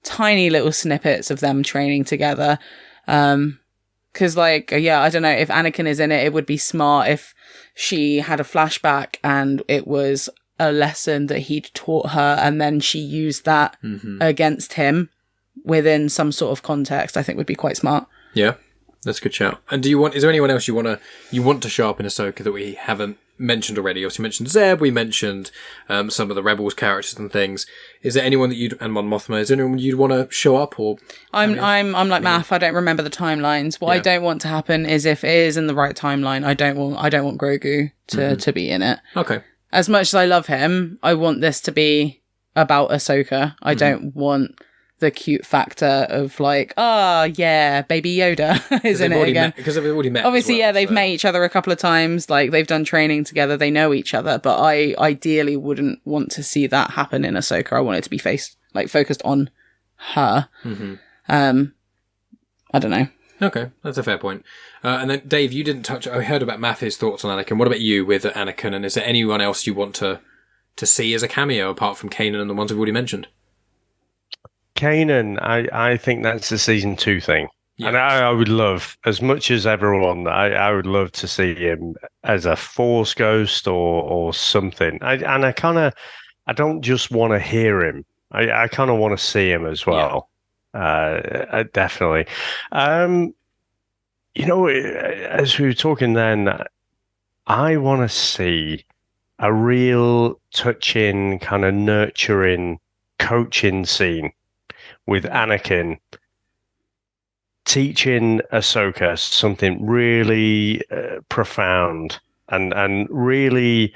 tiny little snippets of them training together. Because I don't know, if Anakin is in it, it would be smart if she had a flashback and it was a lesson that he'd taught her and then she used that against him within some sort of context. I think would be quite smart. Yeah, that's a good shout. And is there anyone else you want to show up in Ahsoka that we haven't mentioned already? Obviously, we mentioned Zeb, we mentioned some of the Rebels characters and things. Is there anyone that and Mon Mothma, is there anyone you'd want to show up? Or I'm like Maff, I don't remember the timelines. What I don't want to happen is, if it is in the right timeline, I don't want Grogu to be in it. Okay. As much as I love him, I want this to be about Ahsoka. I don't want the cute factor of like, baby Yoda is in it again. Because they've already met. Obviously, they've met each other a couple of times. Like, they've done training together. They know each other. But I ideally wouldn't want to see that happen in Ahsoka. I want it to be focused on her. I don't know. Okay, that's a fair point. And then, Dave, you didn't touch... I heard about Maff's thoughts on Anakin. What about you with Anakin? And is there anyone else you want to see as a cameo apart from Kanan and the ones we've already mentioned? Kanan, I think that's a season 2 thing. Yeah. And I would love, as much as everyone, I would love to see him as a Force ghost or something. I kind of I don't just want to hear him. I kind of want to see him as well. Definitely. As we were talking then, I want to see a real touching, kind of nurturing, coaching scene with Anakin teaching Ahsoka something really profound and really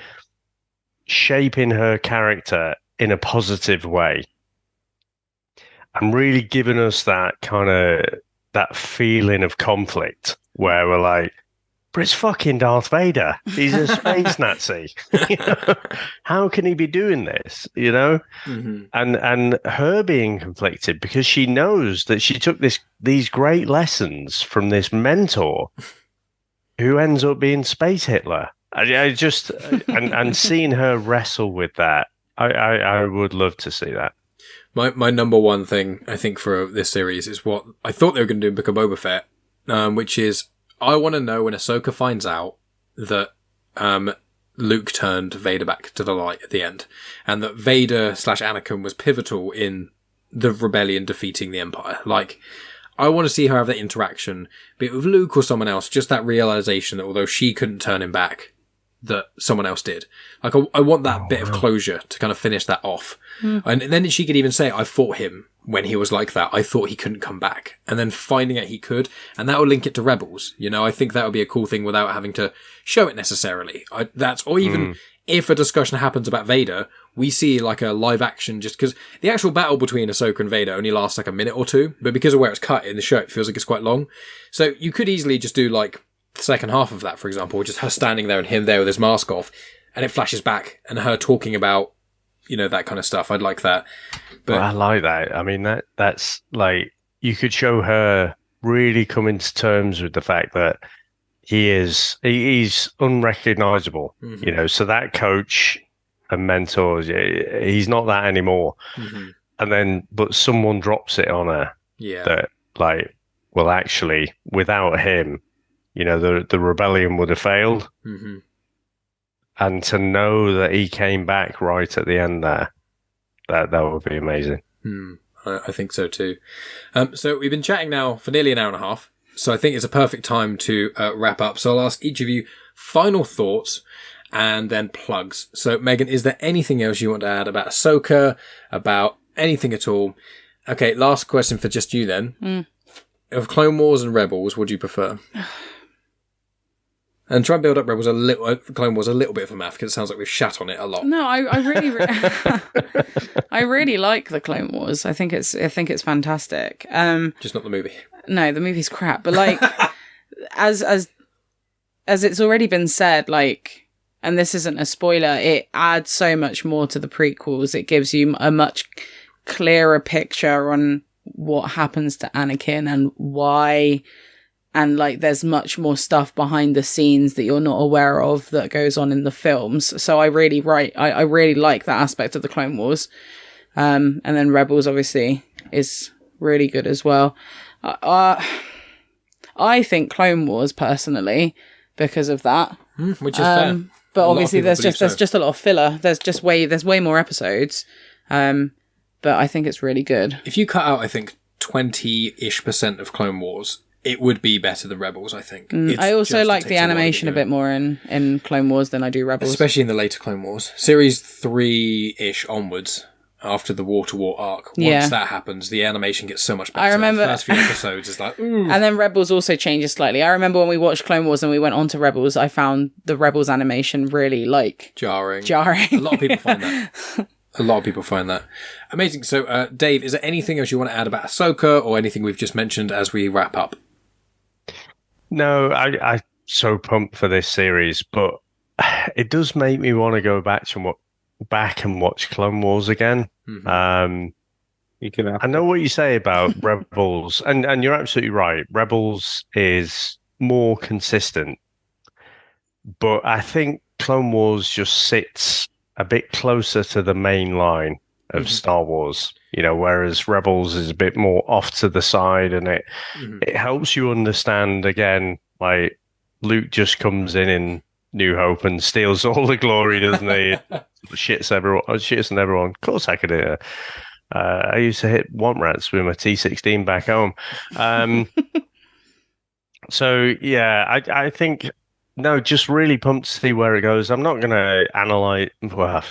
shaping her character in a positive way, and really giving us that kind of that feeling of conflict where we're like, but it's fucking Darth Vader. He's a space Nazi. How can he be doing this? And her being conflicted because she knows that she took these great lessons from this mentor who ends up being Space Hitler. I just and seeing her wrestle with that, I would love to see that. My number one thing I think for this series is what I thought they were going to do in Book of Boba Fett, which is I want to know when Ahsoka finds out that Luke turned Vader back to the light at the end, and that Vader / Anakin was pivotal in the rebellion defeating the Empire. Like, I want to see her have that interaction, be it with Luke or someone else, just that realization that although she couldn't turn him back, that someone else did. Like, I want that bit of closure to kind of finish that off. And then she could even say, I fought him when he was like that. I thought he couldn't come back. And then finding out he could. And that will link it to Rebels. I think that would be a cool thing without having to show it necessarily. Or even if a discussion happens about Vader, we see like a live action, just because the actual battle between Ahsoka and Vader only lasts like a minute or two. But because of where it's cut in the show, it feels like it's quite long. So you could easily just do like the second half of that, for example, just her standing there and him there with his mask off, and it flashes back and her talking about, that kind of stuff. I'd like that. But I like that. I mean, that's like, you could show her really coming to terms with the fact that he's unrecognizable, so that coach and mentor, he's not that anymore. And then, but someone drops it on her that like, well, actually, without him, the rebellion would have failed. And to know that he came back right at the end there, that would be amazing. I think so too. So we've been chatting now for nearly an hour and a half. So I think it's a perfect time to wrap up. So I'll ask each of you final thoughts and then plugs. So Megan, is there anything else you want to add about Ahsoka, about anything at all? Okay, last question for just you then. Of Clone Wars and Rebels, what do you prefer? And try and build up Clone Wars a little bit for Maff, because it sounds like we've shat on it a lot. No, I really, I really like the Clone Wars. I think it's fantastic. Just not the movie. No, the movie's crap. But like, as it's already been said, like, and this isn't a spoiler, it adds so much more to the prequels. It gives you a much clearer picture on what happens to Anakin and why. And like, there's much more stuff behind the scenes that you're not aware of that goes on in the films. So I really like that aspect of the Clone Wars. And then Rebels obviously is really good as well. I think Clone Wars personally, because of that, which is fair. But obviously there's just a lot of filler. There's way more episodes. But I think it's really good. If you cut out, I think 20-ish% of Clone Wars, it would be better than Rebels, I think. I also like the animation a bit more in Clone Wars than I do Rebels. Especially in the later Clone Wars. Series 3-ish onwards, after the War arc. Once that happens, the animation gets so much better. I remember the first few episodes is like, ooh. And then Rebels also changes slightly. I remember when we watched Clone Wars and we went on to Rebels, I found the Rebels animation really, like... Jarring. A lot of people find that. Amazing. So, Dave, is there anything else you want to add about Ahsoka or anything we've just mentioned as we wrap up? No, I'm so pumped for this series, but it does make me want to go back and watch Clone Wars again. I know what you say about Rebels, and you're absolutely right. Rebels is more consistent, but I think Clone Wars just sits a bit closer to the main line of Star Wars, whereas Rebels is a bit more off to the side, and it helps you understand again, like Luke just comes in and New Hope and steals all the glory, doesn't he? Shits on everyone. Of course I could hit her. I used to hit want rats with my T16 back home. So, yeah, I think, no, just really pumped to see where it goes. I'm not going to analyze, well,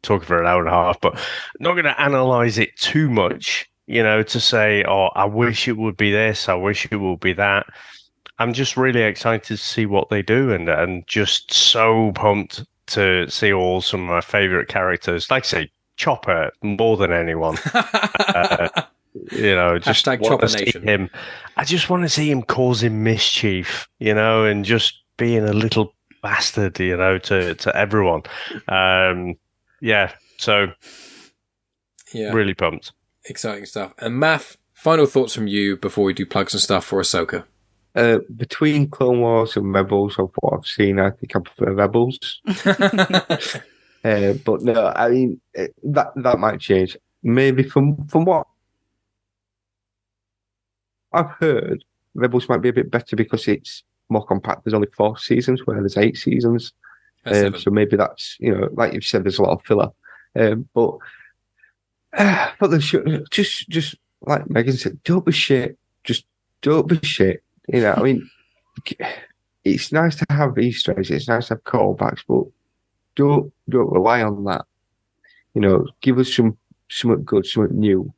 talking for an hour and a half, but not going to analyze it too much, to say, oh, I wish it would be this, I wish it would be that. I'm just really excited to see what they do and just so pumped to see some of my favorite characters. Like I say, Chopper more than anyone. Just want to see him. I just want to see him causing mischief, and just being a little bastard, to everyone. So really pumped. Exciting stuff. And Maff, final thoughts from you before we do plugs and stuff for Ahsoka. Between Clone Wars and Rebels, of what I've seen, I think I prefer Rebels. But no, I mean that might change. Maybe from what I've heard, Rebels might be a bit better because it's more compact. There's only 4 seasons, where there's 8 seasons. So maybe that's, like you've said, there's a lot of filler. But the show, just like Megan said, don't be shit. Just don't be shit. I mean, it's nice to have Easter eggs. It's nice to have callbacks, but don't rely on that. Give us something good, something new.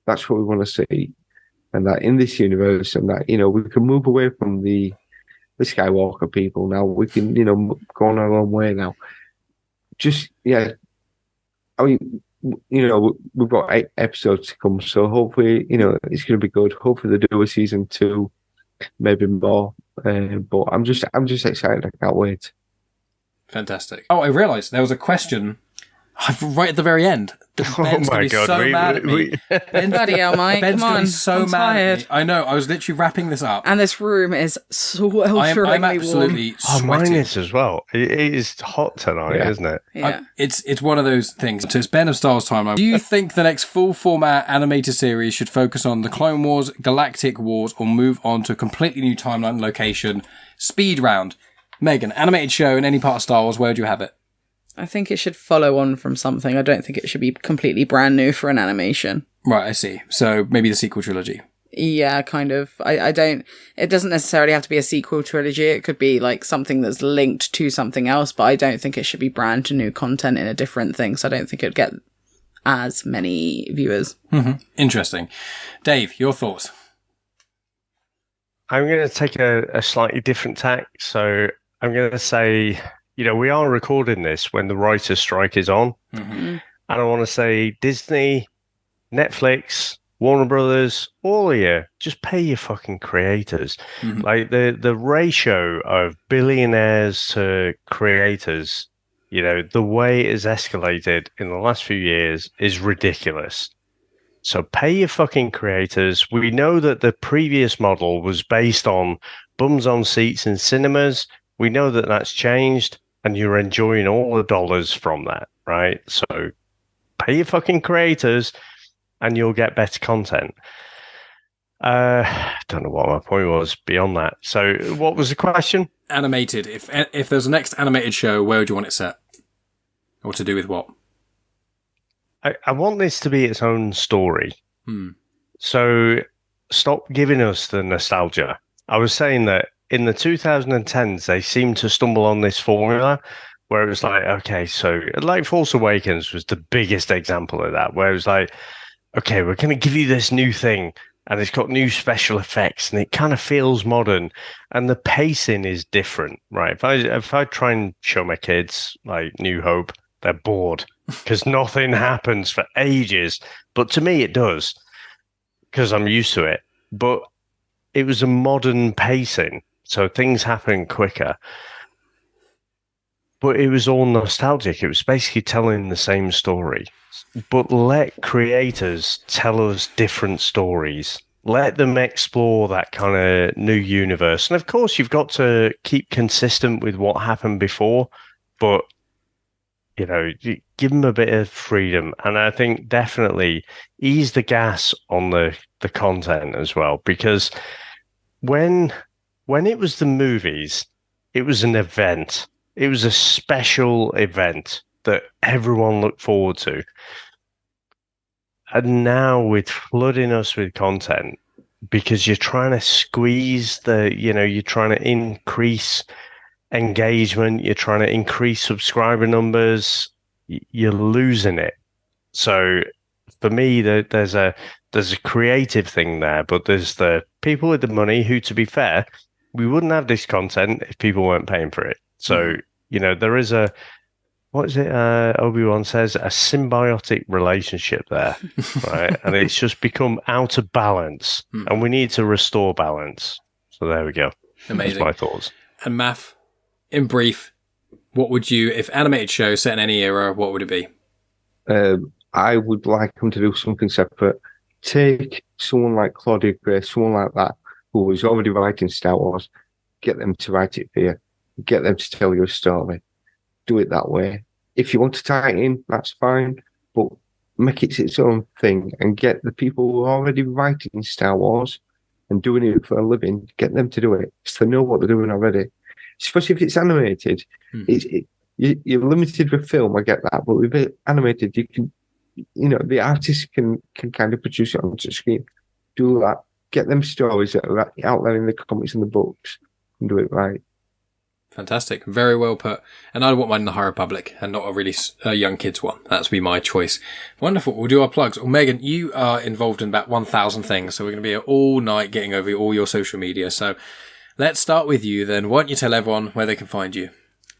That's what we want to see. And that in this universe, and that, we can move away from the Skywalker people now. We can, go on our own way now. Just, yeah. I mean, we've got 8 episodes to come, so hopefully, it's going to be good. Hopefully they do a season 2, maybe more. But I'm just excited. I can't wait. Fantastic. Oh, I realised there was a question right at the very end. Ben's oh my God. So mad at me. Bloody hell, Mike. Ben's Come going to on. be so I'm mad tired. at me. I know. I was literally wrapping this up. And this room is swelteringly I'm absolutely warm. sweating. Mine is as well. It is hot tonight, isn't it? Yeah. It's one of those things. So it's Ben of Star Wars Timeline. Do you think the next full format animated series should focus on the Clone Wars, Galactic Wars, or move on to a completely new timeline location? Speed round. Megan, animated show in any part of Star Wars, where would you have it? I think it should follow on from something. I don't think it should be completely brand new for an animation. Right, I see. So maybe the sequel trilogy. Yeah, kind of. I don't... It doesn't necessarily have to be a sequel trilogy. It could be like something that's linked to something else, but I don't think it should be brand new content in a different thing, so I don't think it'd get as many viewers. Mm-hmm. Interesting. Dave, your thoughts? I'm going to take a slightly different tack. So I'm going to say... we are recording this when the writer's strike is on. Mm-hmm. And I want to say Disney, Netflix, Warner Brothers, all of you, just pay your fucking creators. Mm-hmm. Like the ratio of billionaires to creators, the way it has escalated in the last few years is ridiculous. So pay your fucking creators. We know that the previous model was based on bums on seats in cinemas. We know that that's changed. And you're enjoying all the dollars from that, right? So pay your fucking creators and you'll get better content. I don't know what my point was beyond that. So what was the question? Animated. If there's a next animated show, where would you want it set? Or to do with what? I want this to be its own story. So stop giving us the nostalgia. I was saying that in the 2010s, they seemed to stumble on this formula where it was like, okay, so like Force Awakens was the biggest example of that, where it was like, okay, we're going to give you this new thing and it's got new special effects and it kind of feels modern and the pacing is different, right? If I try and show my kids like New Hope, they're bored because nothing happens for ages. But to me, it does because I'm used to it. But it was a modern pacing. So things happen quicker. But it was all nostalgic. It was basically telling the same story. But let creators tell us different stories. Let them explore that kind of new universe. And of course, you've got to keep consistent with what happened before. But, give them a bit of freedom. And I think definitely ease the gas on the content as well. Because when it was the movies, it was an event. It was a special event that everyone looked forward to. And now with flooding us with content, because you're trying to squeeze you're trying to increase engagement, you're trying to increase subscriber numbers, you're losing it. So for me, there's a creative thing there, but there's the people with the money who, to be fair, we wouldn't have this content if people weren't paying for it. So, there is what is it? Obi-Wan says a symbiotic relationship there, right? And it's just become out of balance, and we need to restore balance. So there we go. Amazing. That's my thoughts. And Maff, in brief, what would you, if animated show set in any era, what would it be? I would like them to do something separate. Take someone like Claudia Gray, someone like that, who was already writing Star Wars, get them to write it for you, get them to tell you a story. Do it that way. If you want to tie it in, that's fine, but make it its own thing and get the people who are already writing Star Wars and doing it for a living, get them to do it, so they know what they're doing already. Especially if it's animated. You're limited with film, I get that, but with it animated, you can, the artists can kind of produce it onto screen. Do that. Get them stories that are out there in the comics and the books and do it right. Fantastic. Very well put. And I want mine in the High Republic and not a really young kids one. That's be my choice. Wonderful. We'll do our plugs. Well, Megan, you are involved in about 1,000 things, so we're going to be here all night getting over all your social media. So let's start with you then. Why don't you tell everyone where they can find you?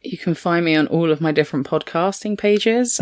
You can find me on all of my different podcasting pages,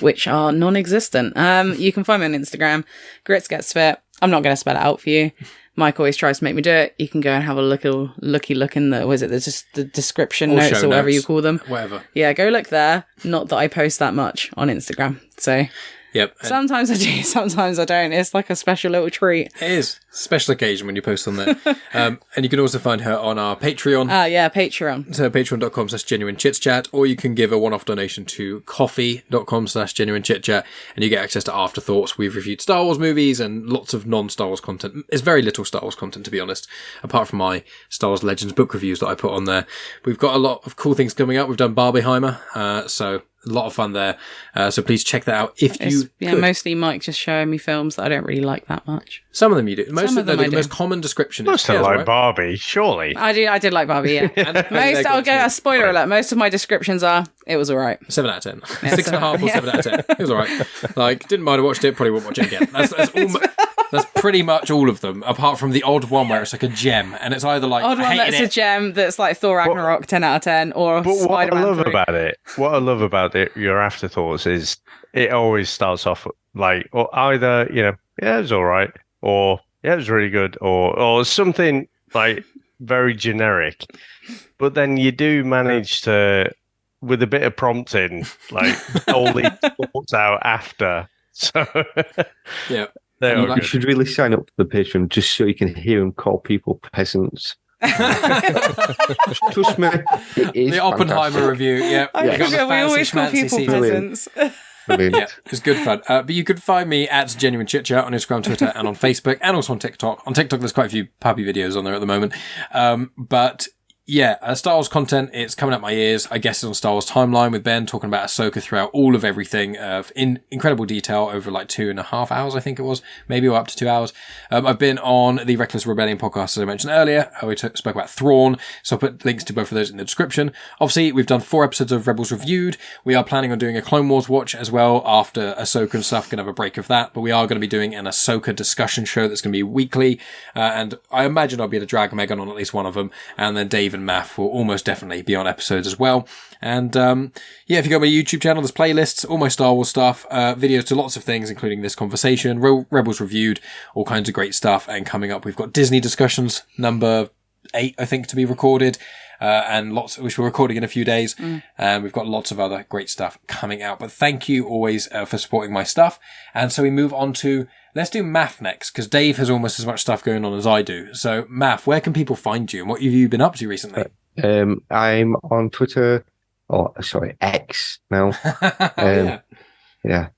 which are non-existent. You can find me on Instagram, Grits Gets Fit. I'm not going to spell it out for you. Mike always tries to make me do it. You can go and have a looky look in there's just the description notes or whatever you call them. Whatever. Yeah, go look there. Not that I post that much on Instagram. So yep. Sometimes I do, sometimes I don't. It's like a special little treat. It is. Special occasion when you post on there. And you can also find her on our Patreon. Yeah, Patreon. So patreon.com/genuine chit-chat, or you can give a one-off donation to coffee.com/genuine chit-chat, and you get access to afterthoughts. We've reviewed Star Wars movies and lots of non-Star Wars content. There's very little Star Wars content, to be honest, apart from my Star Wars Legends book reviews that I put on there. We've got a lot of cool things coming up. We've done Barbieheimer, so a lot of fun there. So please check that out if you could. Mostly Mike just showing me films that I don't really like that much. Some of them you do. The most common description is... Most of like Barbie, surely. I did like Barbie, yeah. I'll go, a spoiler alert, most of my descriptions are, it was alright. 7 out of 10. 6.5 or 7 out of 10. It was alright. Like, didn't mind I watched it, probably won't watch it again. That's pretty much all of them, apart from the odd one where it's like a gem, and it's either like... Odd one that's a gem that's like Thor Ragnarok, 10 out of 10, or Spider-Man 3. What I love about it, your afterthoughts, is it always starts off like, or either, yeah, it was alright, or yeah, it was really good, or something like very generic. But then you do manage to, with a bit of prompting, like all these thoughts out after. So yeah, you should really sign up for the Patreon just so you can hear him call people peasants. Trust me, it is the Oppenheimer fantastic. review. Yeah, we always call people peasants. Brilliant. Yeah, it's good fun. But you could find me at Genuine Chit-Chat on Instagram, Twitter, and on Facebook, and also on TikTok. On TikTok, there's quite a few puppy videos on there at the moment. But yeah, Star Wars content, it's coming up my ears. I guess it's on Star Wars Timeline with Ben, talking about Ahsoka throughout all of everything in incredible detail over like 2.5 hours, I think it was, maybe or up to 2 hours. I've been on the Reckless Rebellion podcast, as I mentioned earlier. We spoke about Thrawn, so I'll put links to both of those in the description. Obviously, we've done 4 episodes of Rebels Reviewed. We are planning on doing a Clone Wars watch as well after Ahsoka and stuff. Going to have a break of that, but we are going to be doing an Ahsoka discussion show that's going to be weekly, and I imagine I'll be able to drag Megan on at least one of them, and then Dave and Maff will almost definitely be on episodes as well. And yeah, if you go to my YouTube channel, there's playlists, all my Star Wars stuff, videos to lots of things, including this conversation, Rebels Reviewed, all kinds of great stuff. And coming up, we've got Disney discussions, number 8, I think, to be recorded. And lots, which we're recording in a few days. And we've got lots of other great stuff coming out. But thank you always for supporting my stuff. And so we move on to, let's do Maff next, because Dave has almost as much stuff going on as I do. So Maff, where can people find you and what have you been up to recently? I'm on Twitter, X now. Yeah.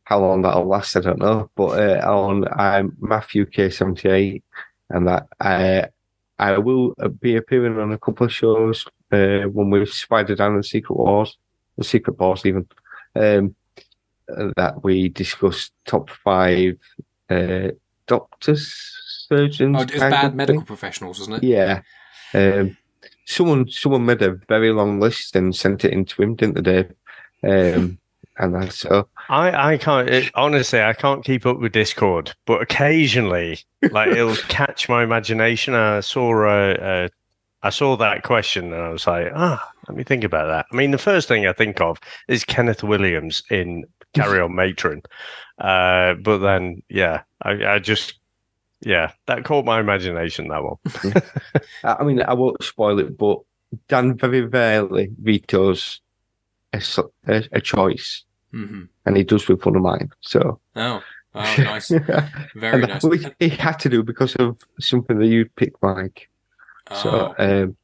How long that'll last, I don't know. But I'm MaffUK78, and that I will be appearing on a couple of shows when we spider down the Secret Wars, the Secret Wars even, that we discussed top 5 doctors, surgeons. Oh, it's bad medical professionals, isn't it? Yeah. Someone made a very long list and sent it into him, didn't they, Dave? And so I can't honestly. I can't keep up with Discord, but occasionally, like it'll catch my imagination. I saw that question, and I was like, let me think about that. I mean, the first thing I think of is Kenneth Williams in Carry On Matron, but then I just that caught my imagination. That one. I mean, I won't spoil it, but Dan very rarely vetoes a choice, and he does with one of mine. So nice, very nice. Which he had to do because of something that you picked, Mike. So, and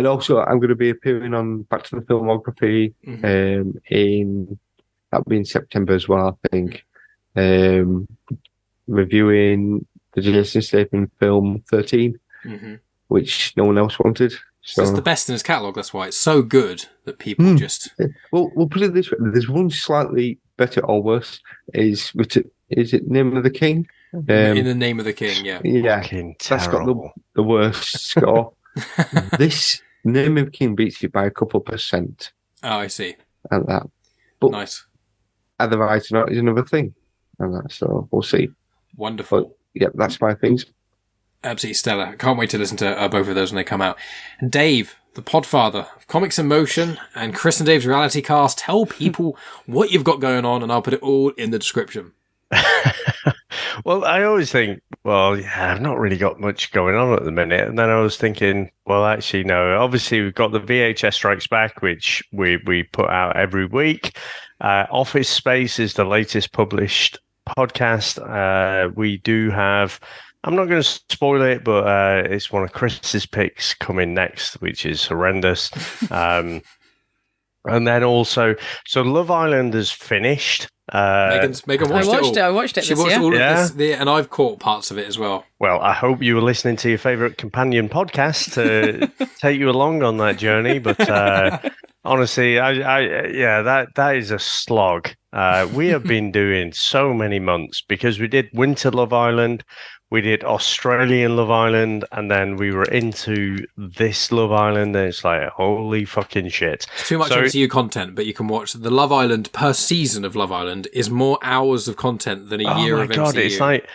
also I'm going to be appearing on Back to the Filmography that'll be in September as well, I think. Reviewing the Jason Statham film 13, which no one else wanted. So it's the best in his catalogue. That's why it's so good that people just. Well, we'll put it this way: there's one slightly better or worse. Is it Name of the King? In the Name of the King, yeah. That's got the worst score. This Name of the King beats it by a couple %. Oh, I see. And that, but nice. Otherwise, not is another thing, and that. So we'll see. Wonderful. But, yeah, that's my things. Absolutely stellar. I can't wait to listen to both of those when they come out. And Dave, the podfather of Comics in Motion and Chris and Dave's Reality Cast, tell people what you've got going on, and I'll put it all in the description. Well, I always think, I've not really got much going on at the minute. And then I was thinking, well, actually, no. Obviously, we've got the VHS Strikes Back, which we put out every week. Office Space is the latest published podcast. We do have... I'm not going to spoil it, but it's one of Chris's picks coming next, which is horrendous. And then also, so Love Island is finished. Megan watched it. I watched it. She watched all of this, and I've caught parts of it as well. Well, I hope you were listening to your favourite companion podcast to take you along on that journey. But honestly, that is a slog. We have been doing so many months because we did Winter Love Island. We did Australian Love Island, and then we were into this Love Island, and it's like, holy fucking shit. It's too much MCU content, but you can watch the Love Island per season of Love Island is more hours of content than a year of MCU. Oh my God, it's like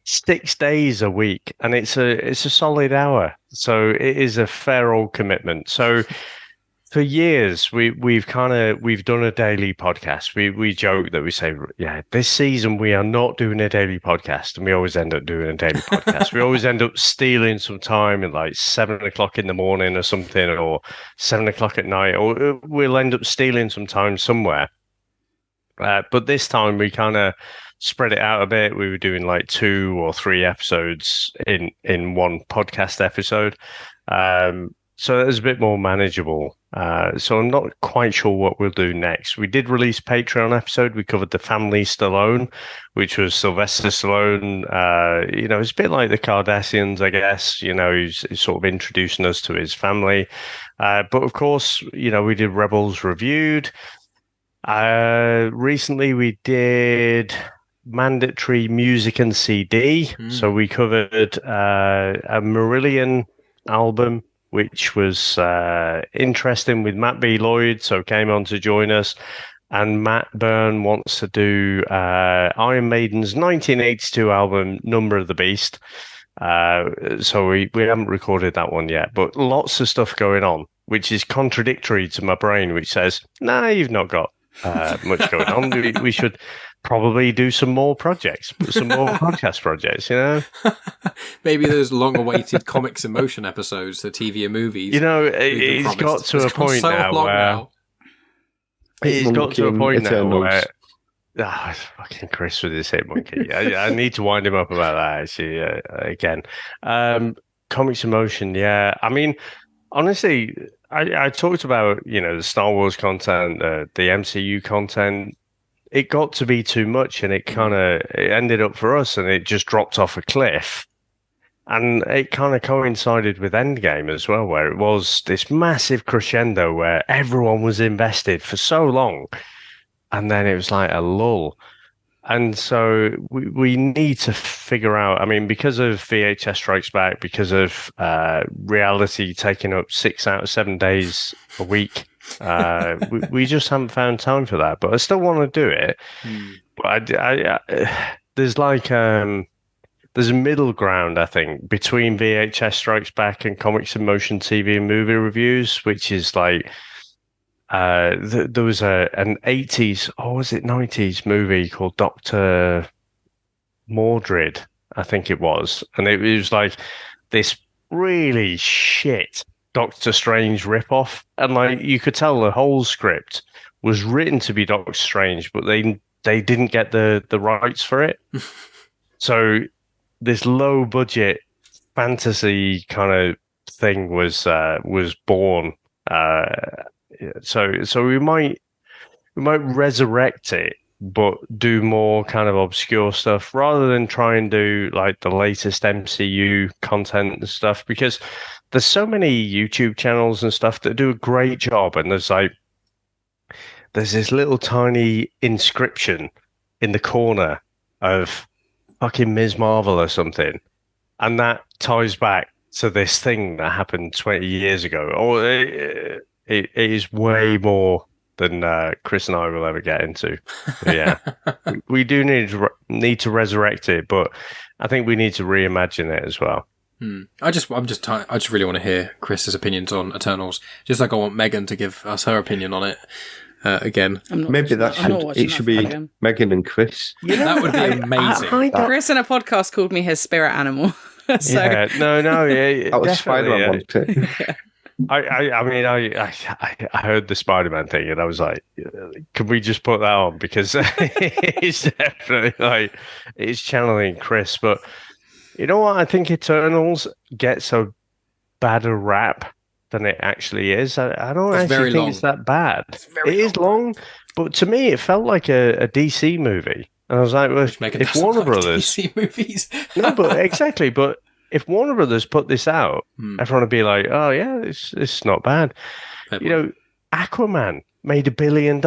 6 days a week, and it's a solid hour. So it is a fair old commitment. So for years, we've done a daily podcast. We joke that we say, this season we are not doing a daily podcast, and we always end up doing a daily podcast. We always end up stealing some time at like 7 o'clock in the morning or something, or 7 o'clock at night, or we'll end up stealing some time somewhere. But this time we kind of spread it out a bit. We were doing like 2 or 3 episodes in one podcast episode. So it was a bit more manageable. So I'm not quite sure what we'll do next. We did release a Patreon episode. We covered the family Stallone, which was Sylvester Stallone. It's a bit like the Kardashians, I guess. He's sort of introducing us to his family. But of course, we did Rebels Reviewed. Recently, we did mandatory music and CD. So we covered a Marillion album, which was interesting with Matt B. Lloyd, so came on to join us. And Matt Byrne wants to do Iron Maiden's 1982 album, Number of the Beast. So we haven't recorded that one yet, but lots of stuff going on, which is contradictory to my brain, which says, nah, you've not got much going on. We should probably do some more projects, some more podcast projects, Maybe those long-awaited Comics in Motion episodes, the TV and movies. It's got to a point now where... It's got to a point now where... fucking Chris with his hit monkey. I need to wind him up about that, actually, again. Comics in Motion, yeah. I mean, honestly, I talked about, the Star Wars content, the MCU content. It got to be too much, and it ended up for us, and it just dropped off a cliff. And it kind of coincided with Endgame as well, where it was this massive crescendo where everyone was invested for so long. And then it was like a lull. And so we need to figure out, I mean, because of VHS Strikes Back, because of reality taking up 6 out of 7 days a week, we just haven't found time for that. But I still want to do it. But there's like... there's a middle ground, I think, between VHS Strikes Back and Comics in Motion TV and movie reviews, which is like there was an 80s, or was it 90s movie called Dr. Mordred, I think it was. And it was like this really shit Doctor Strange ripoff. And like you could tell the whole script was written to be Doctor Strange, but they didn't get the rights for it. So this low budget fantasy kind of thing was born. So we might resurrect it, but do more kind of obscure stuff rather than try and do like the latest MCU content and stuff, because there's so many YouTube channels and stuff that do a great job, and there's this little tiny inscription in the corner of fucking Ms. Marvel or something, and that ties back to this thing that happened 20 years ago. Or it is way more than Chris and I will ever get into. But yeah, we do need to resurrect it, but I think we need to reimagine it as well. I just really want to hear Chris's opinions on Eternals, just like I want Megan to give us her opinion on it. Again, maybe it should be Megan and Chris. That would be amazing. Chris in a podcast called me his spirit animal. So. Yeah, no, yeah, that was Spider-Man one too. I mean, I heard the Spider-Man thing and I was like, can we just put that on? Because it's definitely like, it's channeling Chris. But you know what? I think Eternals gets a badder rap than it actually is. I don't actually think it's that bad. It is long, but to me, it felt like a DC movie. And I was like, well, if Warner Brothers... DC movies. No, but exactly. But if Warner Brothers put this out, everyone would be like, oh, yeah, it's not bad. You know, Aquaman made $1 billion.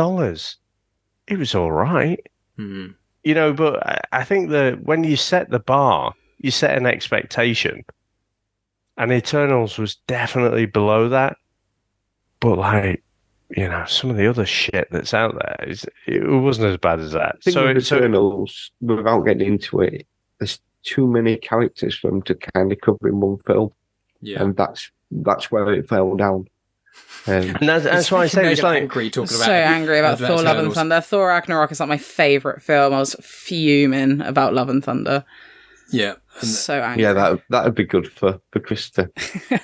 It was all right. You know, but I think that when you set the bar, you set an expectation. And Eternals was definitely below that. But, like, you know, some of the other shit that's out there, it wasn't as bad as that. I think with Eternals, without getting into it, there's too many characters for them to kind of cover in one film. Yeah. And that's where it fell down. And that's why I say it's like... angry about Thor Love and Thunder. Thor Ragnarok is like my favourite film. I was fuming about Love and Thunder. Yeah. So angry. Yeah, that would be good for Krista.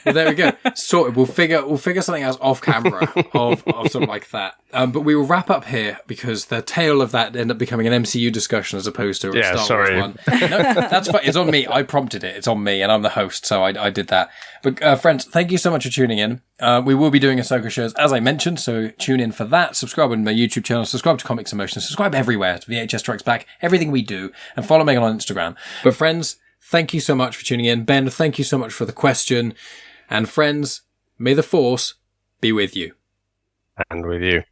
Well, there we go. Sorted. We'll figure something else off camera of something like that. But we will wrap up here because the tail of that ended up becoming an MCU discussion as opposed to a Star Wars one. No, that's fine. It's on me. I prompted it. It's on me, and I'm the host, so I did that. But friends, thank you so much for tuning in. We will be doing Ahsoka shows as I mentioned, so tune in for that. Subscribe on my YouTube channel. Subscribe to Comics Emotion. Subscribe everywhere to VHS Strikes Back. Everything we do, and follow Megan on Instagram. But friends, thank you so much for tuning in. Ben, thank you so much for the question. And friends, may the Force be with you. And with you.